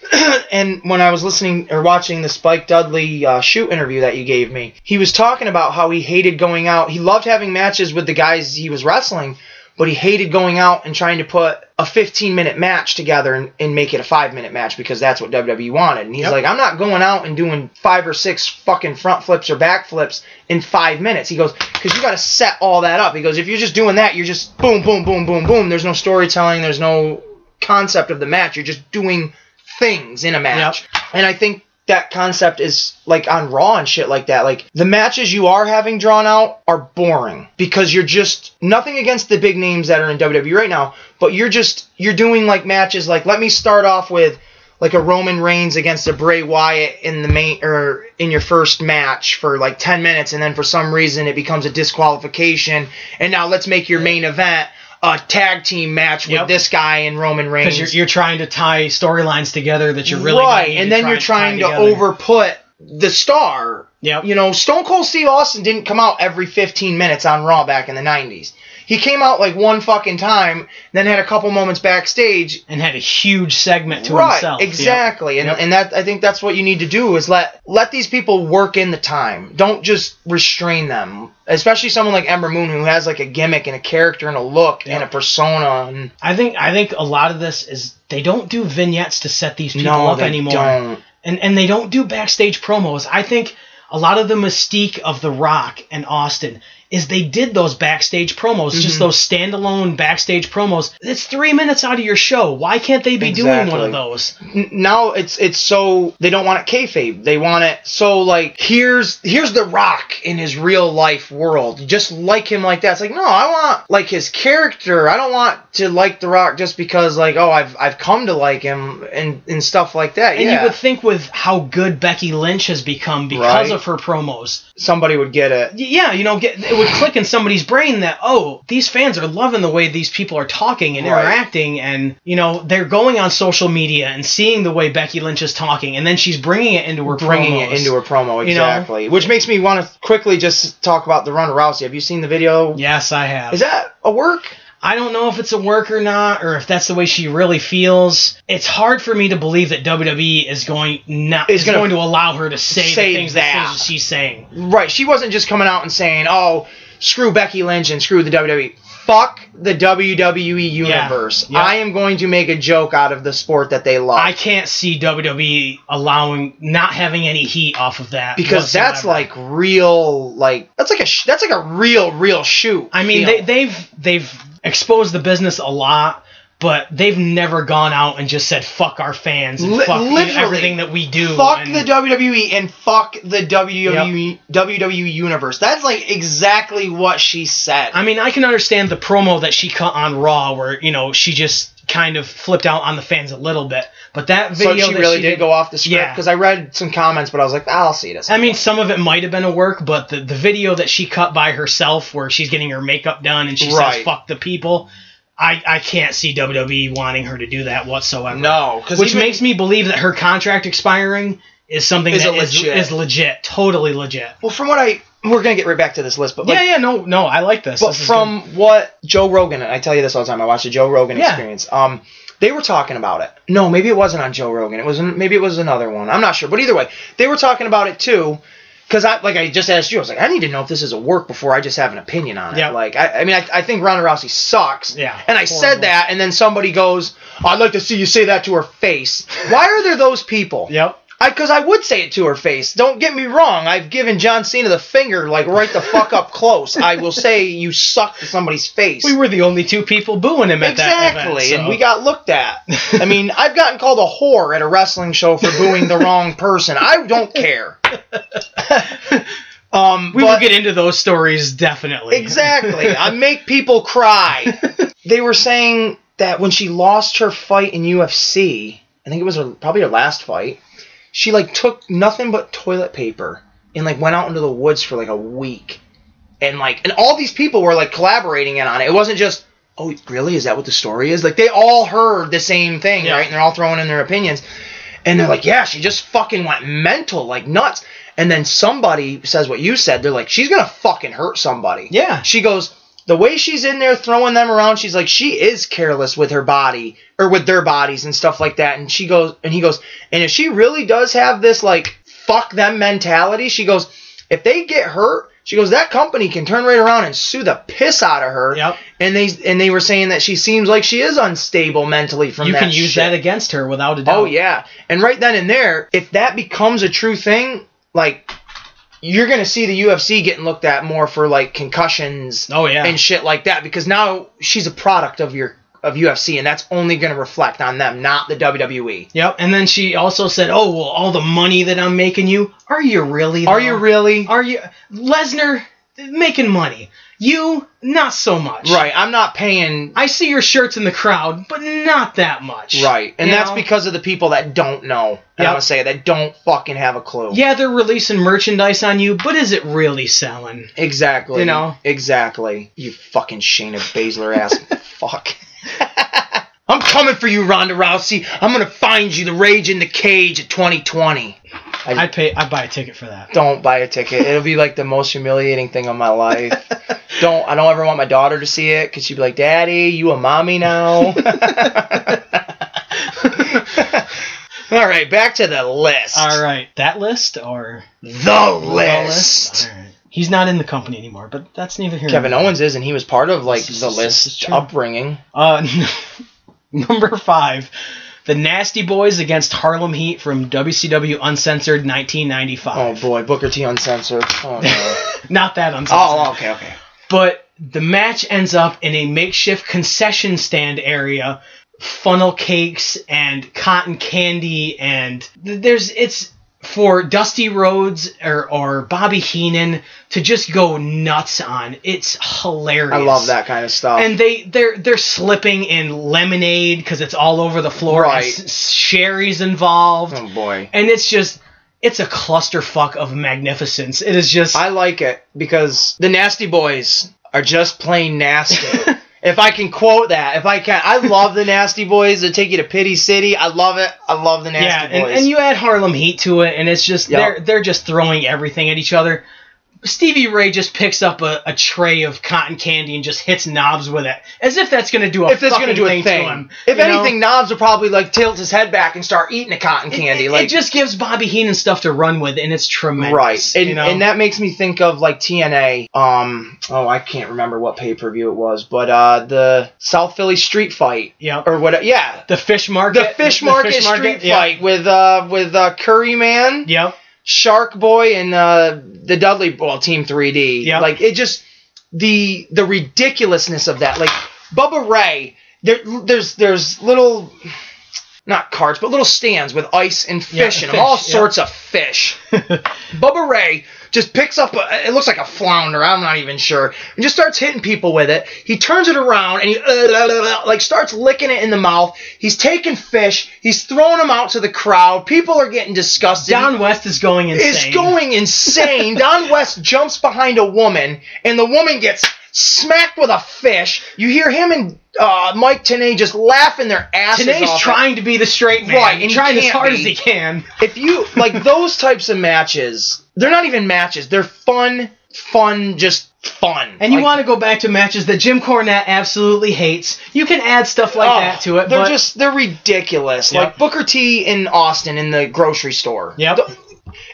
[SPEAKER 2] And when I was listening or watching the Spike Dudley shoot interview that you gave me, he was talking about how he hated going out. He loved having matches with the guys he was wrestling, but he hated going out and trying to put a 15-minute match together and make it a 5-minute match because that's what WWE wanted. And he's like, I'm not going out and doing 5 or 6 fucking front flips or back flips in 5 minutes. He goes, because you got to set all that up. He goes, if you're just doing that, you're just boom, boom, boom, boom, boom. There's no storytelling. There's no concept of the match. You're just doing things in a match. Yep. And I think that concept is like on Raw and shit like that. Like the matches you are having drawn out are boring because you're just nothing against the big names that are in WWE right now, but you're doing like matches like let me start off with like a Roman Reigns against a Bray Wyatt in the main or in your first match for like 10 minutes and then for some reason it becomes a disqualification and now let's make your main event a tag team match with this guy and Roman Reigns.
[SPEAKER 1] Because you're trying to tie storylines together that you're really
[SPEAKER 2] right, and then you're trying to overput the star.
[SPEAKER 1] Yep.
[SPEAKER 2] You know, Stone Cold Steve Austin didn't come out every 15 minutes on Raw back in the 90s. He came out like one fucking time, then had a couple moments backstage.
[SPEAKER 1] And had a huge segment to himself.
[SPEAKER 2] Right, exactly. Yep. And that I think that's what you need to do is let these people work in the time. Don't just restrain them. Especially someone like Ember Moon who has like a gimmick and a character and a look and a persona. And
[SPEAKER 1] I think a lot of this is they don't do vignettes to set these people up anymore.
[SPEAKER 2] Don't.
[SPEAKER 1] And they don't do backstage promos. I think a lot of the mystique of The Rock and Austin is they did those backstage promos, just those standalone backstage promos. It's 3 minutes out of your show. Why can't they be doing one of those?
[SPEAKER 2] Now it's so they don't want it kayfabe. They want it so like here's The Rock in his real life world. Just like him like that. It's like no, I want like his character. I don't want to like The Rock just because like oh I've come to like him and stuff like that.
[SPEAKER 1] And you would think with how good Becky Lynch has become because of her promos,
[SPEAKER 2] somebody would get it.
[SPEAKER 1] Yeah, you know, it would click in somebody's brain that, oh, these fans are loving the way these people are talking and interacting, and, you know, they're going on social media and seeing the way Becky Lynch is talking, and then she's bringing it into her
[SPEAKER 2] promo, exactly. You know? Which makes me want to quickly just talk about the Ronda Rousey. Have you seen the video?
[SPEAKER 1] Yes, I have.
[SPEAKER 2] Is that a work?
[SPEAKER 1] I don't know if it's a work or not, or if that's the way she really feels. It's hard for me to believe that WWE is going to allow her to say the things that she's saying.
[SPEAKER 2] Right. She wasn't just coming out and saying, oh, screw Becky Lynch and screw the WWE. Fuck the WWE universe. Yeah. I am going to make a joke out of the sport that they love.
[SPEAKER 1] I can't see WWE not having any heat off of that
[SPEAKER 2] because
[SPEAKER 1] whatsoever.
[SPEAKER 2] That's like real, like that's like a real shoot.
[SPEAKER 1] I mean, they've exposed the business a lot, but they've never gone out and just said fuck our fans and fuck everything that we do.
[SPEAKER 2] Fuck the WWE and fuck the WWE universe. That's like exactly what she said.
[SPEAKER 1] I mean, I can understand the promo that she cut on Raw where, you know, she just kind of flipped out on the fans a little bit. But that video
[SPEAKER 2] so she really did go off the script because I read some comments, but I was like, I'll see this.
[SPEAKER 1] I mean, some of it might have been a work, but the video that she cut by herself where she's getting her makeup done and she says fuck the people, I can't see WWE wanting her to do that whatsoever.
[SPEAKER 2] No.
[SPEAKER 1] Which makes me believe that her contract expiring is something is legit. Totally legit.
[SPEAKER 2] Well, from what we're going to get right back to this list. But
[SPEAKER 1] no, I like this.
[SPEAKER 2] But from what Joe Rogan, and I tell you this all the time, I watch the Joe Rogan Experience. They were talking about it. No, maybe it wasn't on Joe Rogan. Maybe it was another one. I'm not sure. But either way, they were talking about it too. because I just asked you, I was like, I need to know if this is a work before I just have an opinion on it.
[SPEAKER 1] Yeah.
[SPEAKER 2] Like, I think Ronda Rousey sucks.
[SPEAKER 1] Yeah.
[SPEAKER 2] And I said that, and then somebody goes, oh, I'd like to see you say that to her face. Why are there those people?
[SPEAKER 1] Yep.
[SPEAKER 2] Because I would say it to her face. Don't get me wrong. I've given John Cena the finger, like, right the fuck up close. I will say you suck to somebody's face.
[SPEAKER 1] We were the only two people booing him at that event.
[SPEAKER 2] Exactly, and we got looked at. I mean, I've gotten called a whore at a wrestling show for booing the wrong person. I don't care.
[SPEAKER 1] We will get into those stories, definitely.
[SPEAKER 2] Exactly. I make people cry. They were saying that when she lost her fight in UFC, I think it was probably her last fight, she, like, took nothing but toilet paper and, like, went out into the woods for, like, a week. And, like, and all these people were, like, collaborating on it. It wasn't just, oh, really? Is that what the story is? Like, they all heard the same thing, right? And they're all throwing in their opinions. And they're like, yeah, she just fucking went mental, like, nuts. And then somebody says what you said. They're like, she's going to fucking hurt somebody.
[SPEAKER 1] Yeah.
[SPEAKER 2] She goes, the way she's in there throwing them around, she's like, she is careless with her body, or with their bodies and stuff like that. And he goes, and if she really does have this, like, fuck them mentality, she goes, if they get hurt, she goes, that company can turn right around and sue the piss out of her.
[SPEAKER 1] Yep.
[SPEAKER 2] And they were saying that she seems like she is unstable mentally from that shit.
[SPEAKER 1] You can use that against her without a doubt.
[SPEAKER 2] Oh, yeah. And right then and there, if that becomes a true thing, like, you're going to see the UFC getting looked at more for, like, concussions and shit like that, because now she's a product of UFC, and that's only going to reflect on them, not the WWE.
[SPEAKER 1] Yep, and then she also said, oh, well, all the money that I'm making you, are you really, though?
[SPEAKER 2] Are you really?
[SPEAKER 1] Are you? Lesnar, making money. You, not so much.
[SPEAKER 2] Right, I'm not paying...
[SPEAKER 1] I see your shirts in the crowd, but not that much.
[SPEAKER 2] Right, and that's because of the people that don't know. I'm going to say, that don't fucking have a clue.
[SPEAKER 1] Yeah, they're releasing merchandise on you, but is it really selling?
[SPEAKER 2] Exactly.
[SPEAKER 1] You know?
[SPEAKER 2] Exactly. You fucking Shayna Baszler ass fuck. I'm coming for you, Ronda Rousey. I'm going to find you the Rage in the Cage at 2020.
[SPEAKER 1] I'd buy a ticket for that.
[SPEAKER 2] Don't buy a ticket. It'll be like the most humiliating thing of my life. I don't ever want my daughter to see it, because she'd be like, Daddy, you a mommy now? All right, back to the list.
[SPEAKER 1] All right, that list or
[SPEAKER 2] the list?
[SPEAKER 1] All right. He's not in the company anymore, but that's neither here nor
[SPEAKER 2] Kevin Owens is, and he was part of, like, the list upbringing.
[SPEAKER 1] Number 5, the Nasty Boys against Harlem Heat from WCW Uncensored 1995.
[SPEAKER 2] Oh boy, Booker T Uncensored. Oh no.
[SPEAKER 1] Not that Uncensored.
[SPEAKER 2] Oh, okay.
[SPEAKER 1] But the match ends up in a makeshift concession stand area, funnel cakes and cotton candy, and it's for Dusty Rhodes or Bobby Heenan to just go nuts on. It's hilarious.
[SPEAKER 2] I love that kind of stuff.
[SPEAKER 1] And they're slipping in lemonade because it's all over the floor.
[SPEAKER 2] Right.
[SPEAKER 1] And Sherry's involved.
[SPEAKER 2] Oh boy.
[SPEAKER 1] And it's a clusterfuck of magnificence. It is just...
[SPEAKER 2] I like it because the Nasty Boys are just plain nasty. If I can quote that, I love the Nasty Boys. They take you to Pity City. I love it. I love the Nasty Boys.
[SPEAKER 1] And you add Harlem Heat to it, and it's just they're just throwing everything at each other. Stevie Ray just picks up a tray of cotton candy and just hits Knobs with it, as if that's going to do a fucking thing to him.
[SPEAKER 2] If anything, Knobs will probably like tilt his head back and start eating the cotton candy.
[SPEAKER 1] It just gives Bobby Heenan stuff to run with, and it's tremendous.
[SPEAKER 2] Right, and that makes me think of like TNA. I can't remember what pay-per-view it was, but the South Philly Street Fight.
[SPEAKER 1] Yeah.
[SPEAKER 2] Or what? Yeah.
[SPEAKER 1] The Fish Market.
[SPEAKER 2] The Fish Market Street Fight with Curry Man.
[SPEAKER 1] Yep.
[SPEAKER 2] Shark Boy and the Dudley Team 3D.
[SPEAKER 1] Yep.
[SPEAKER 2] Like it just the ridiculousness of that. Like Bubba Ray, there's little not carts, but little stands with ice and fish in them, all sorts of fish. Bubba Ray just picks up it looks like a flounder, I'm not even sure, and just starts hitting people with it. He turns it around and he starts licking it in the mouth. He's taking fish, he's throwing them out to the crowd. People are getting disgusted.
[SPEAKER 1] Don West is going insane. Don West jumps behind a woman, and the woman gets smacked with a fish. You hear him and Mike Tenay just laughing their asses off. Tenay's trying to be the straight man.
[SPEAKER 2] Right, and
[SPEAKER 1] trying as hard as he can.
[SPEAKER 2] If you like those types of matches, they're not even matches. They're fun, just fun.
[SPEAKER 1] And you want to go back to matches that Jim Cornette absolutely hates. You can add stuff like that to it.
[SPEAKER 2] They're ridiculous.
[SPEAKER 1] Yep.
[SPEAKER 2] Like Booker T in Austin in the grocery store.
[SPEAKER 1] Yep.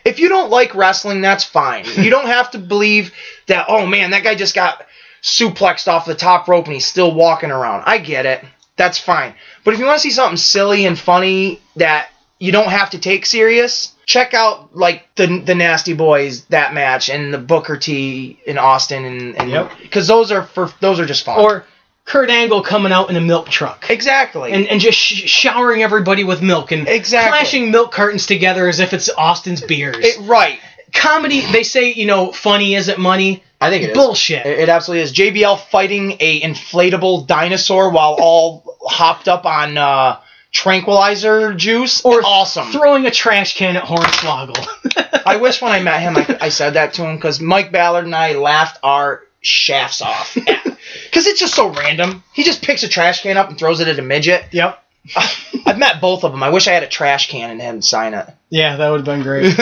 [SPEAKER 2] If you don't like wrestling, that's fine. You don't have to believe that, oh man, that guy just got suplexed off the top rope and he's still walking around. I get it. That's fine. But if you want to see something silly and funny that you don't have to take serious, check out like the Nasty Boys, that match, and the Booker T in Austin, and because those are just fun.
[SPEAKER 1] Or Kurt Angle coming out in a milk truck.
[SPEAKER 2] Exactly.
[SPEAKER 1] And just showering everybody with milk and clashing milk cartons together as if it's Austin's beers.
[SPEAKER 2] Right.
[SPEAKER 1] Comedy, they say, funny isn't money.
[SPEAKER 2] I think it is.
[SPEAKER 1] Bullshit.
[SPEAKER 2] It absolutely is. JBL fighting a inflatable dinosaur while all hopped up on tranquilizer juice.
[SPEAKER 1] Or
[SPEAKER 2] awesome.
[SPEAKER 1] Throwing a trash can at Hornswoggle.
[SPEAKER 2] I wish when I met him I said that to him, because Mike Ballard and I laughed our shafts off. Because it's just so random. He just picks a trash can up and throws it at a midget.
[SPEAKER 1] Yep.
[SPEAKER 2] I've met both of them. I wish I had a trash can and had him sign it.
[SPEAKER 1] Yeah, that would have been great.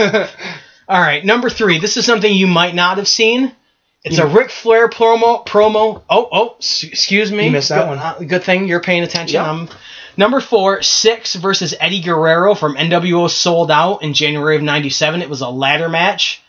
[SPEAKER 1] All right, number 3. This is something you might not have seen. It's a Ric Flair promo. Oh, excuse me.
[SPEAKER 2] You missed that one.
[SPEAKER 1] Good thing you're paying attention.
[SPEAKER 2] Yep.
[SPEAKER 1] Number 4, Syxx versus Eddie Guerrero from NWO Sold Out in January of '97. It was a ladder match.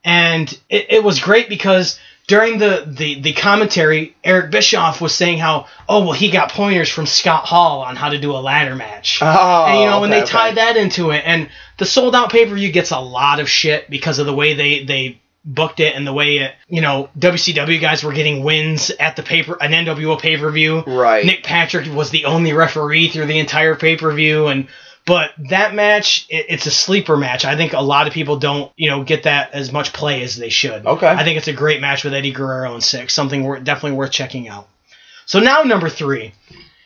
[SPEAKER 1] And it was great because during the commentary, Eric Bischoff was saying how, he got pointers from Scott Hall on how to do a ladder match. And, when they tied that into it. And the Sold Out pay-per-view gets a lot of shit because of the way they booked it and the way WCW guys were getting wins at an NWO pay-per-view.
[SPEAKER 2] Right.
[SPEAKER 1] Nick Patrick was the only referee through the entire pay-per-view, but that match, it's a sleeper match. I think a lot of people don't, get that as much play as they should.
[SPEAKER 2] Okay.
[SPEAKER 1] I think it's a great match with Eddie Guerrero and Syxx, something definitely worth checking out. So now number 3.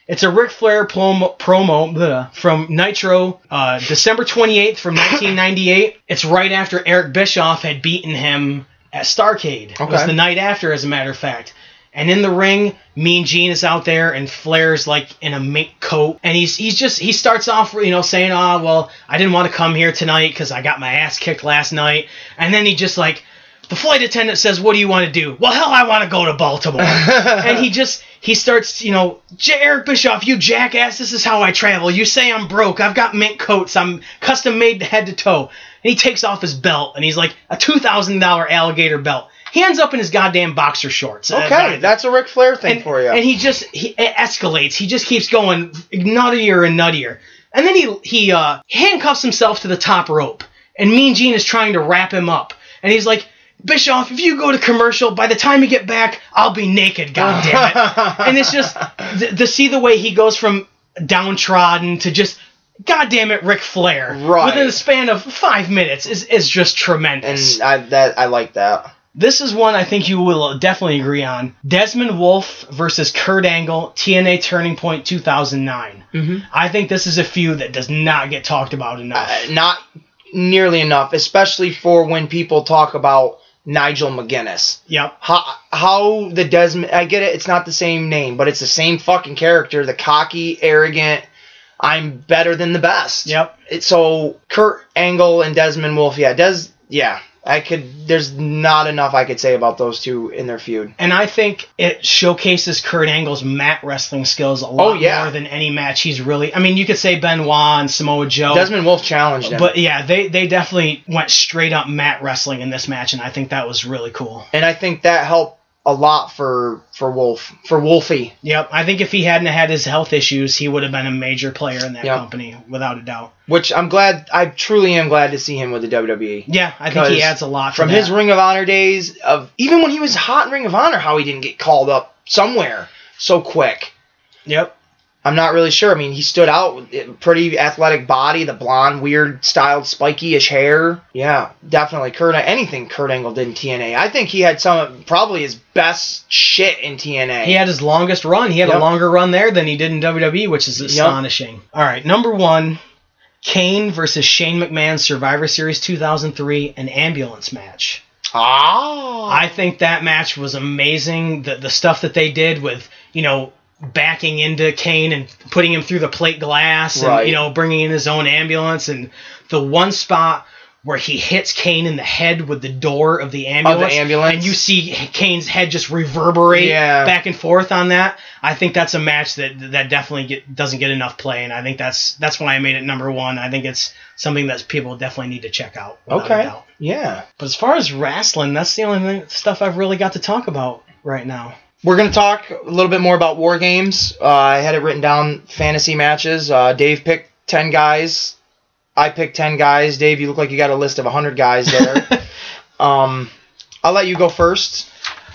[SPEAKER 1] It's a Ric Flair promo from Nitro, December 28th from 1998. It's right after Eric Bischoff had beaten him at Starrcade. Okay. It was the night after, as a matter of fact. And in the ring, Mean Gene is out there, and Flair's like in a mink coat, and he starts off, saying, I didn't want to come here tonight because I got my ass kicked last night, and then he just the flight attendant says, what do you want to do? Well, hell, I want to go to Baltimore. And he starts, Eric Bischoff, you jackass, this is how I travel. You say I'm broke. I've got mink coats. I'm custom made head to toe. And he takes off his belt, and he's like a $2,000 alligator belt. He ends up in his goddamn boxer shorts.
[SPEAKER 2] Okay, that's a Ric Flair thing for you.
[SPEAKER 1] And it escalates. He just keeps going nuttier and nuttier. And then he handcuffs himself to the top rope. And Mean Gene is trying to wrap him up. And he's like, Bischoff, if you go to commercial, by the time you get back, I'll be naked, goddammit. And it's just, to see the way he goes from downtrodden to just, goddammit, Ric Flair.
[SPEAKER 2] Right.
[SPEAKER 1] Within the span of 5 minutes is just tremendous.
[SPEAKER 2] And I like that.
[SPEAKER 1] This is one I think you will definitely agree on. Desmond Wolfe versus Kurt Angle, TNA Turning Point 2009. Mm-hmm. I think this is a feud that does not get talked about enough.
[SPEAKER 2] Not nearly enough, especially for when people talk about Nigel McGuinness.
[SPEAKER 1] Yep.
[SPEAKER 2] How the Desmond... I get it, it's not the same name, but it's the same fucking character. The cocky, arrogant, I'm better than the best.
[SPEAKER 1] Yep.
[SPEAKER 2] So, Kurt Angle and Desmond Wolfe, there's not enough I could say about those two in their feud.
[SPEAKER 1] And I think it showcases Kurt Angle's mat wrestling skills a lot more than any match he's really... I mean, you could say Benoit and Samoa Joe.
[SPEAKER 2] Desmond Wolfe challenged him.
[SPEAKER 1] But yeah, they definitely went straight up mat wrestling in this match, and I think that was really cool.
[SPEAKER 2] And I think that helped a lot for Wolfie.
[SPEAKER 1] Yep, I think if he hadn't had his health issues, he would have been a major player in that company, without a doubt.
[SPEAKER 2] Which I truly am glad to see him with the WWE.
[SPEAKER 1] Yeah, I think he adds a lot
[SPEAKER 2] from his Ring of Honor days, of even when he was hot in Ring of Honor, how he didn't get called up somewhere so quick.
[SPEAKER 1] Yep.
[SPEAKER 2] I'm not really sure. I mean, he stood out with a pretty athletic body, the blonde, weird styled, spiky-ish hair. Yeah, definitely. Anything Kurt Angle did in TNA. I think he had probably his best shit in TNA.
[SPEAKER 1] He had his longest run. He had a longer run there than he did in WWE, which is astonishing. All right, number 1, Kane versus Shane McMahon, Survivor Series 2003, an ambulance match. I think that match was amazing. The stuff that they did with, backing into Kane and putting him through the plate glass and, bringing in his own ambulance. And the one spot where he hits Kane in the head with the door of the ambulance. And you see Kane's head just reverberate back and forth on that. I think that's a match that definitely doesn't get enough play, and I think that's why I made it number 1. I think it's something that people definitely need to check out.
[SPEAKER 2] Okay. Yeah.
[SPEAKER 1] But as far as wrestling, that's the only stuff I've really got to talk about right now.
[SPEAKER 2] We're going to talk a little bit more about War Games. I had it written down, fantasy matches. Dave picked 10 guys. I picked 10 guys. Dave, you look like you got a list of 100 guys there. I'll let you go first.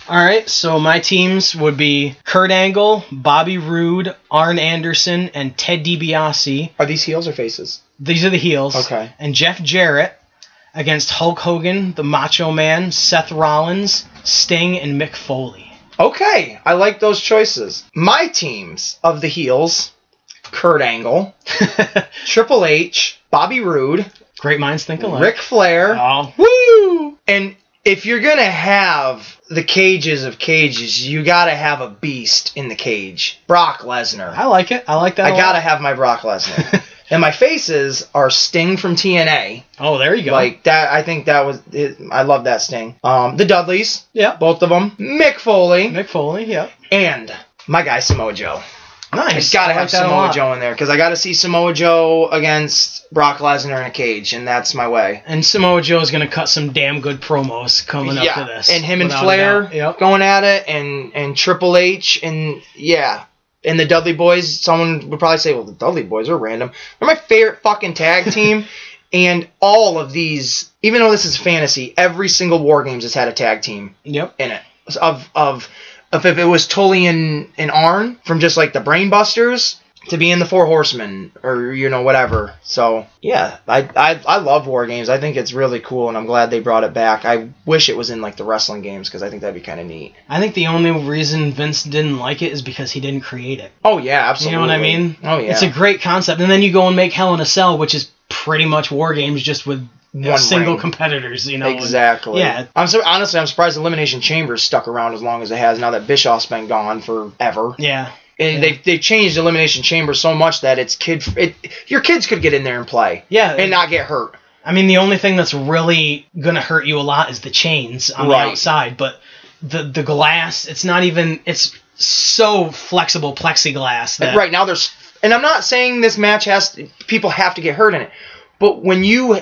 [SPEAKER 1] All right, so my teams would be Kurt Angle, Bobby Roode, Arn Anderson, and Ted DiBiase.
[SPEAKER 2] Are these heels or faces?
[SPEAKER 1] These are the heels.
[SPEAKER 2] Okay.
[SPEAKER 1] And Jeff Jarrett against Hulk Hogan, the Macho Man, Seth Rollins, Sting, and Mick Foley.
[SPEAKER 2] Okay, I like those choices. My teams of the heels, Kurt Angle, Triple H, Bobby Roode.
[SPEAKER 1] Great minds think alike.
[SPEAKER 2] Ric Flair.
[SPEAKER 1] Oh.
[SPEAKER 2] Woo! And if you're going to have the cages of cages, you got to have a beast in the cage. Brock Lesnar.
[SPEAKER 1] I like it. I like that.
[SPEAKER 2] I got to have my Brock Lesnar. And my faces are Sting from TNA.
[SPEAKER 1] Oh, there you go.
[SPEAKER 2] Like that, I think that was it. I love that Sting. The Dudleys.
[SPEAKER 1] Yeah.
[SPEAKER 2] Both of them. Mick Foley.
[SPEAKER 1] Yeah.
[SPEAKER 2] And my guy Samoa Joe.
[SPEAKER 1] Nice.
[SPEAKER 2] I gotta have Samoa Joe in there because I gotta see Samoa Joe against Brock Lesnar in a cage, and that's my way.
[SPEAKER 1] And Samoa Joe is gonna cut some damn good promos coming up to this.
[SPEAKER 2] And him and Flair going at it, and Triple H, and and the Dudley Boys. Someone would probably say, "Well, the Dudley Boys are random." They're my favorite fucking tag team, and all of these, even though this is fantasy, every single War Games has had a tag team in it if it was Tully and Arn from just like the Brainbusters to be in the Four Horsemen or whatever. So yeah, I love War Games. I think it's really cool, and I'm glad they brought it back. I wish it was in like the wrestling games because I think that'd be kind of neat.
[SPEAKER 1] I think the only reason Vince didn't like it is because he didn't create it.
[SPEAKER 2] Oh yeah, absolutely.
[SPEAKER 1] You know what I mean?
[SPEAKER 2] Oh yeah.
[SPEAKER 1] It's a great concept, and then you go and make Hell in a Cell, which is pretty much War Games just with single competitors,
[SPEAKER 2] Exactly.
[SPEAKER 1] Yeah.
[SPEAKER 2] Honestly, I'm surprised Elimination Chamber's stuck around as long as it has now that Bischoff's been gone forever.
[SPEAKER 1] Yeah.
[SPEAKER 2] And they've changed Elimination Chamber so much that your kids could get in there and play.
[SPEAKER 1] Yeah.
[SPEAKER 2] And not get hurt.
[SPEAKER 1] I mean, the only thing that's really going to hurt you a lot is the chains on the outside, but the glass, it's so flexible plexiglass that...
[SPEAKER 2] Right, now and I'm not saying this match people have to get hurt in it, but when you...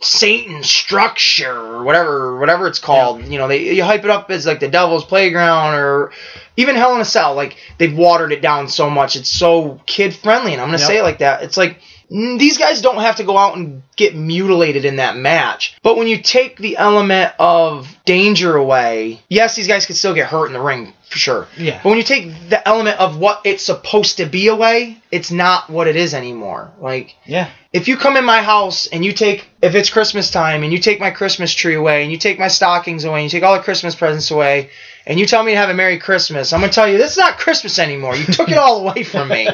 [SPEAKER 2] Satan structure or whatever it's called, you hype it up as like the Devil's Playground or even Hell in a Cell. Like they've watered it down so much, it's so kid friendly, and I'm gonna say it like that. It's like these guys don't have to go out and get mutilated in that match, but when you take the element of danger away, yes, these guys could still get hurt in the ring for sure.
[SPEAKER 1] Yeah.
[SPEAKER 2] But when you take the element of what it's supposed to be away, it's not what it is anymore. Like,
[SPEAKER 1] yeah.
[SPEAKER 2] If you come in my house and if it's Christmas time and you take my Christmas tree away and you take my stockings away and you take all the Christmas presents away and you tell me to have a Merry Christmas, I'm going to tell you, this is not Christmas anymore. You took it all away from me.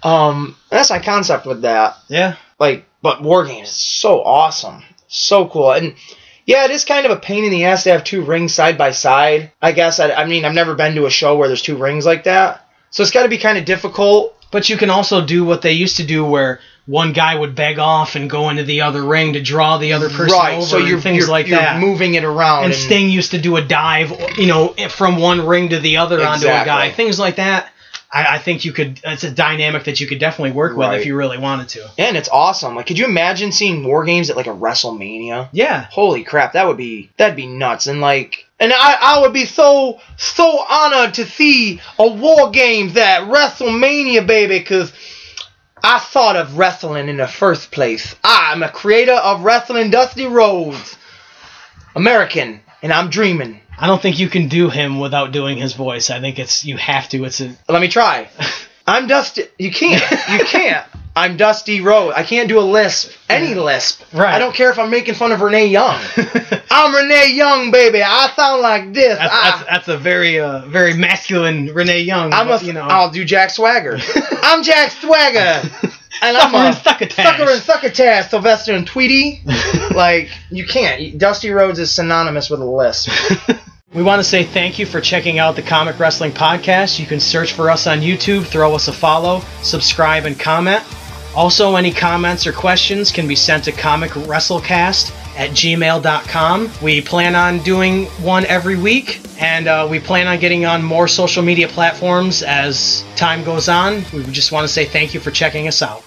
[SPEAKER 2] That's my concept with that.
[SPEAKER 1] Yeah.
[SPEAKER 2] But War Games is so awesome. So cool. And yeah, it is kind of a pain in the ass to have two rings side by side. I guess, I mean, I've never been to a show where there's two rings like that. So it's got to be kind of difficult.
[SPEAKER 1] But you can also do what they used to do where one guy would beg off and go into the other ring to draw the other person over,
[SPEAKER 2] so you're moving it around.
[SPEAKER 1] And Sting used to do a dive, from one ring to the other onto a guy. Things like that. I think it's a dynamic that you could definitely work with if you really wanted to.
[SPEAKER 2] And it's awesome. Like, could you imagine seeing War Games at like a WrestleMania?
[SPEAKER 1] Yeah.
[SPEAKER 2] Holy crap, that'd be nuts. And I would be so honored to see a War Games at WrestleMania, baby, because I thought of wrestling in the first place. I'm a creator of wrestling, Dusty Rhodes. American, and I'm dreaming.
[SPEAKER 1] I don't think you can do him without doing his voice. I think you have to.
[SPEAKER 2] Let me try. I'm Dusty. You can't. I'm Dusty Rhodes. I can't do a lisp. Any lisp.
[SPEAKER 1] Right.
[SPEAKER 2] I don't care if I'm making fun of Renee Young. I'm Renee Young, baby. I sound like this.
[SPEAKER 1] That's a very very masculine Renee Young.
[SPEAKER 2] I'll do Jack Swagger. I'm Jack Swagger. And I'm Succotash, Sylvester and Tweety. You can't. Dusty Rhodes is synonymous with a lisp.
[SPEAKER 1] We want to say thank you for checking out the Comic Wrestling Podcast. You can search for us on YouTube, throw us a follow, subscribe, and comment. Also, any comments or questions can be sent to comicwrestlecast@gmail.com. We plan on doing one every week, and we plan on getting on more social media platforms as time goes on. We just want to say thank you for checking us out.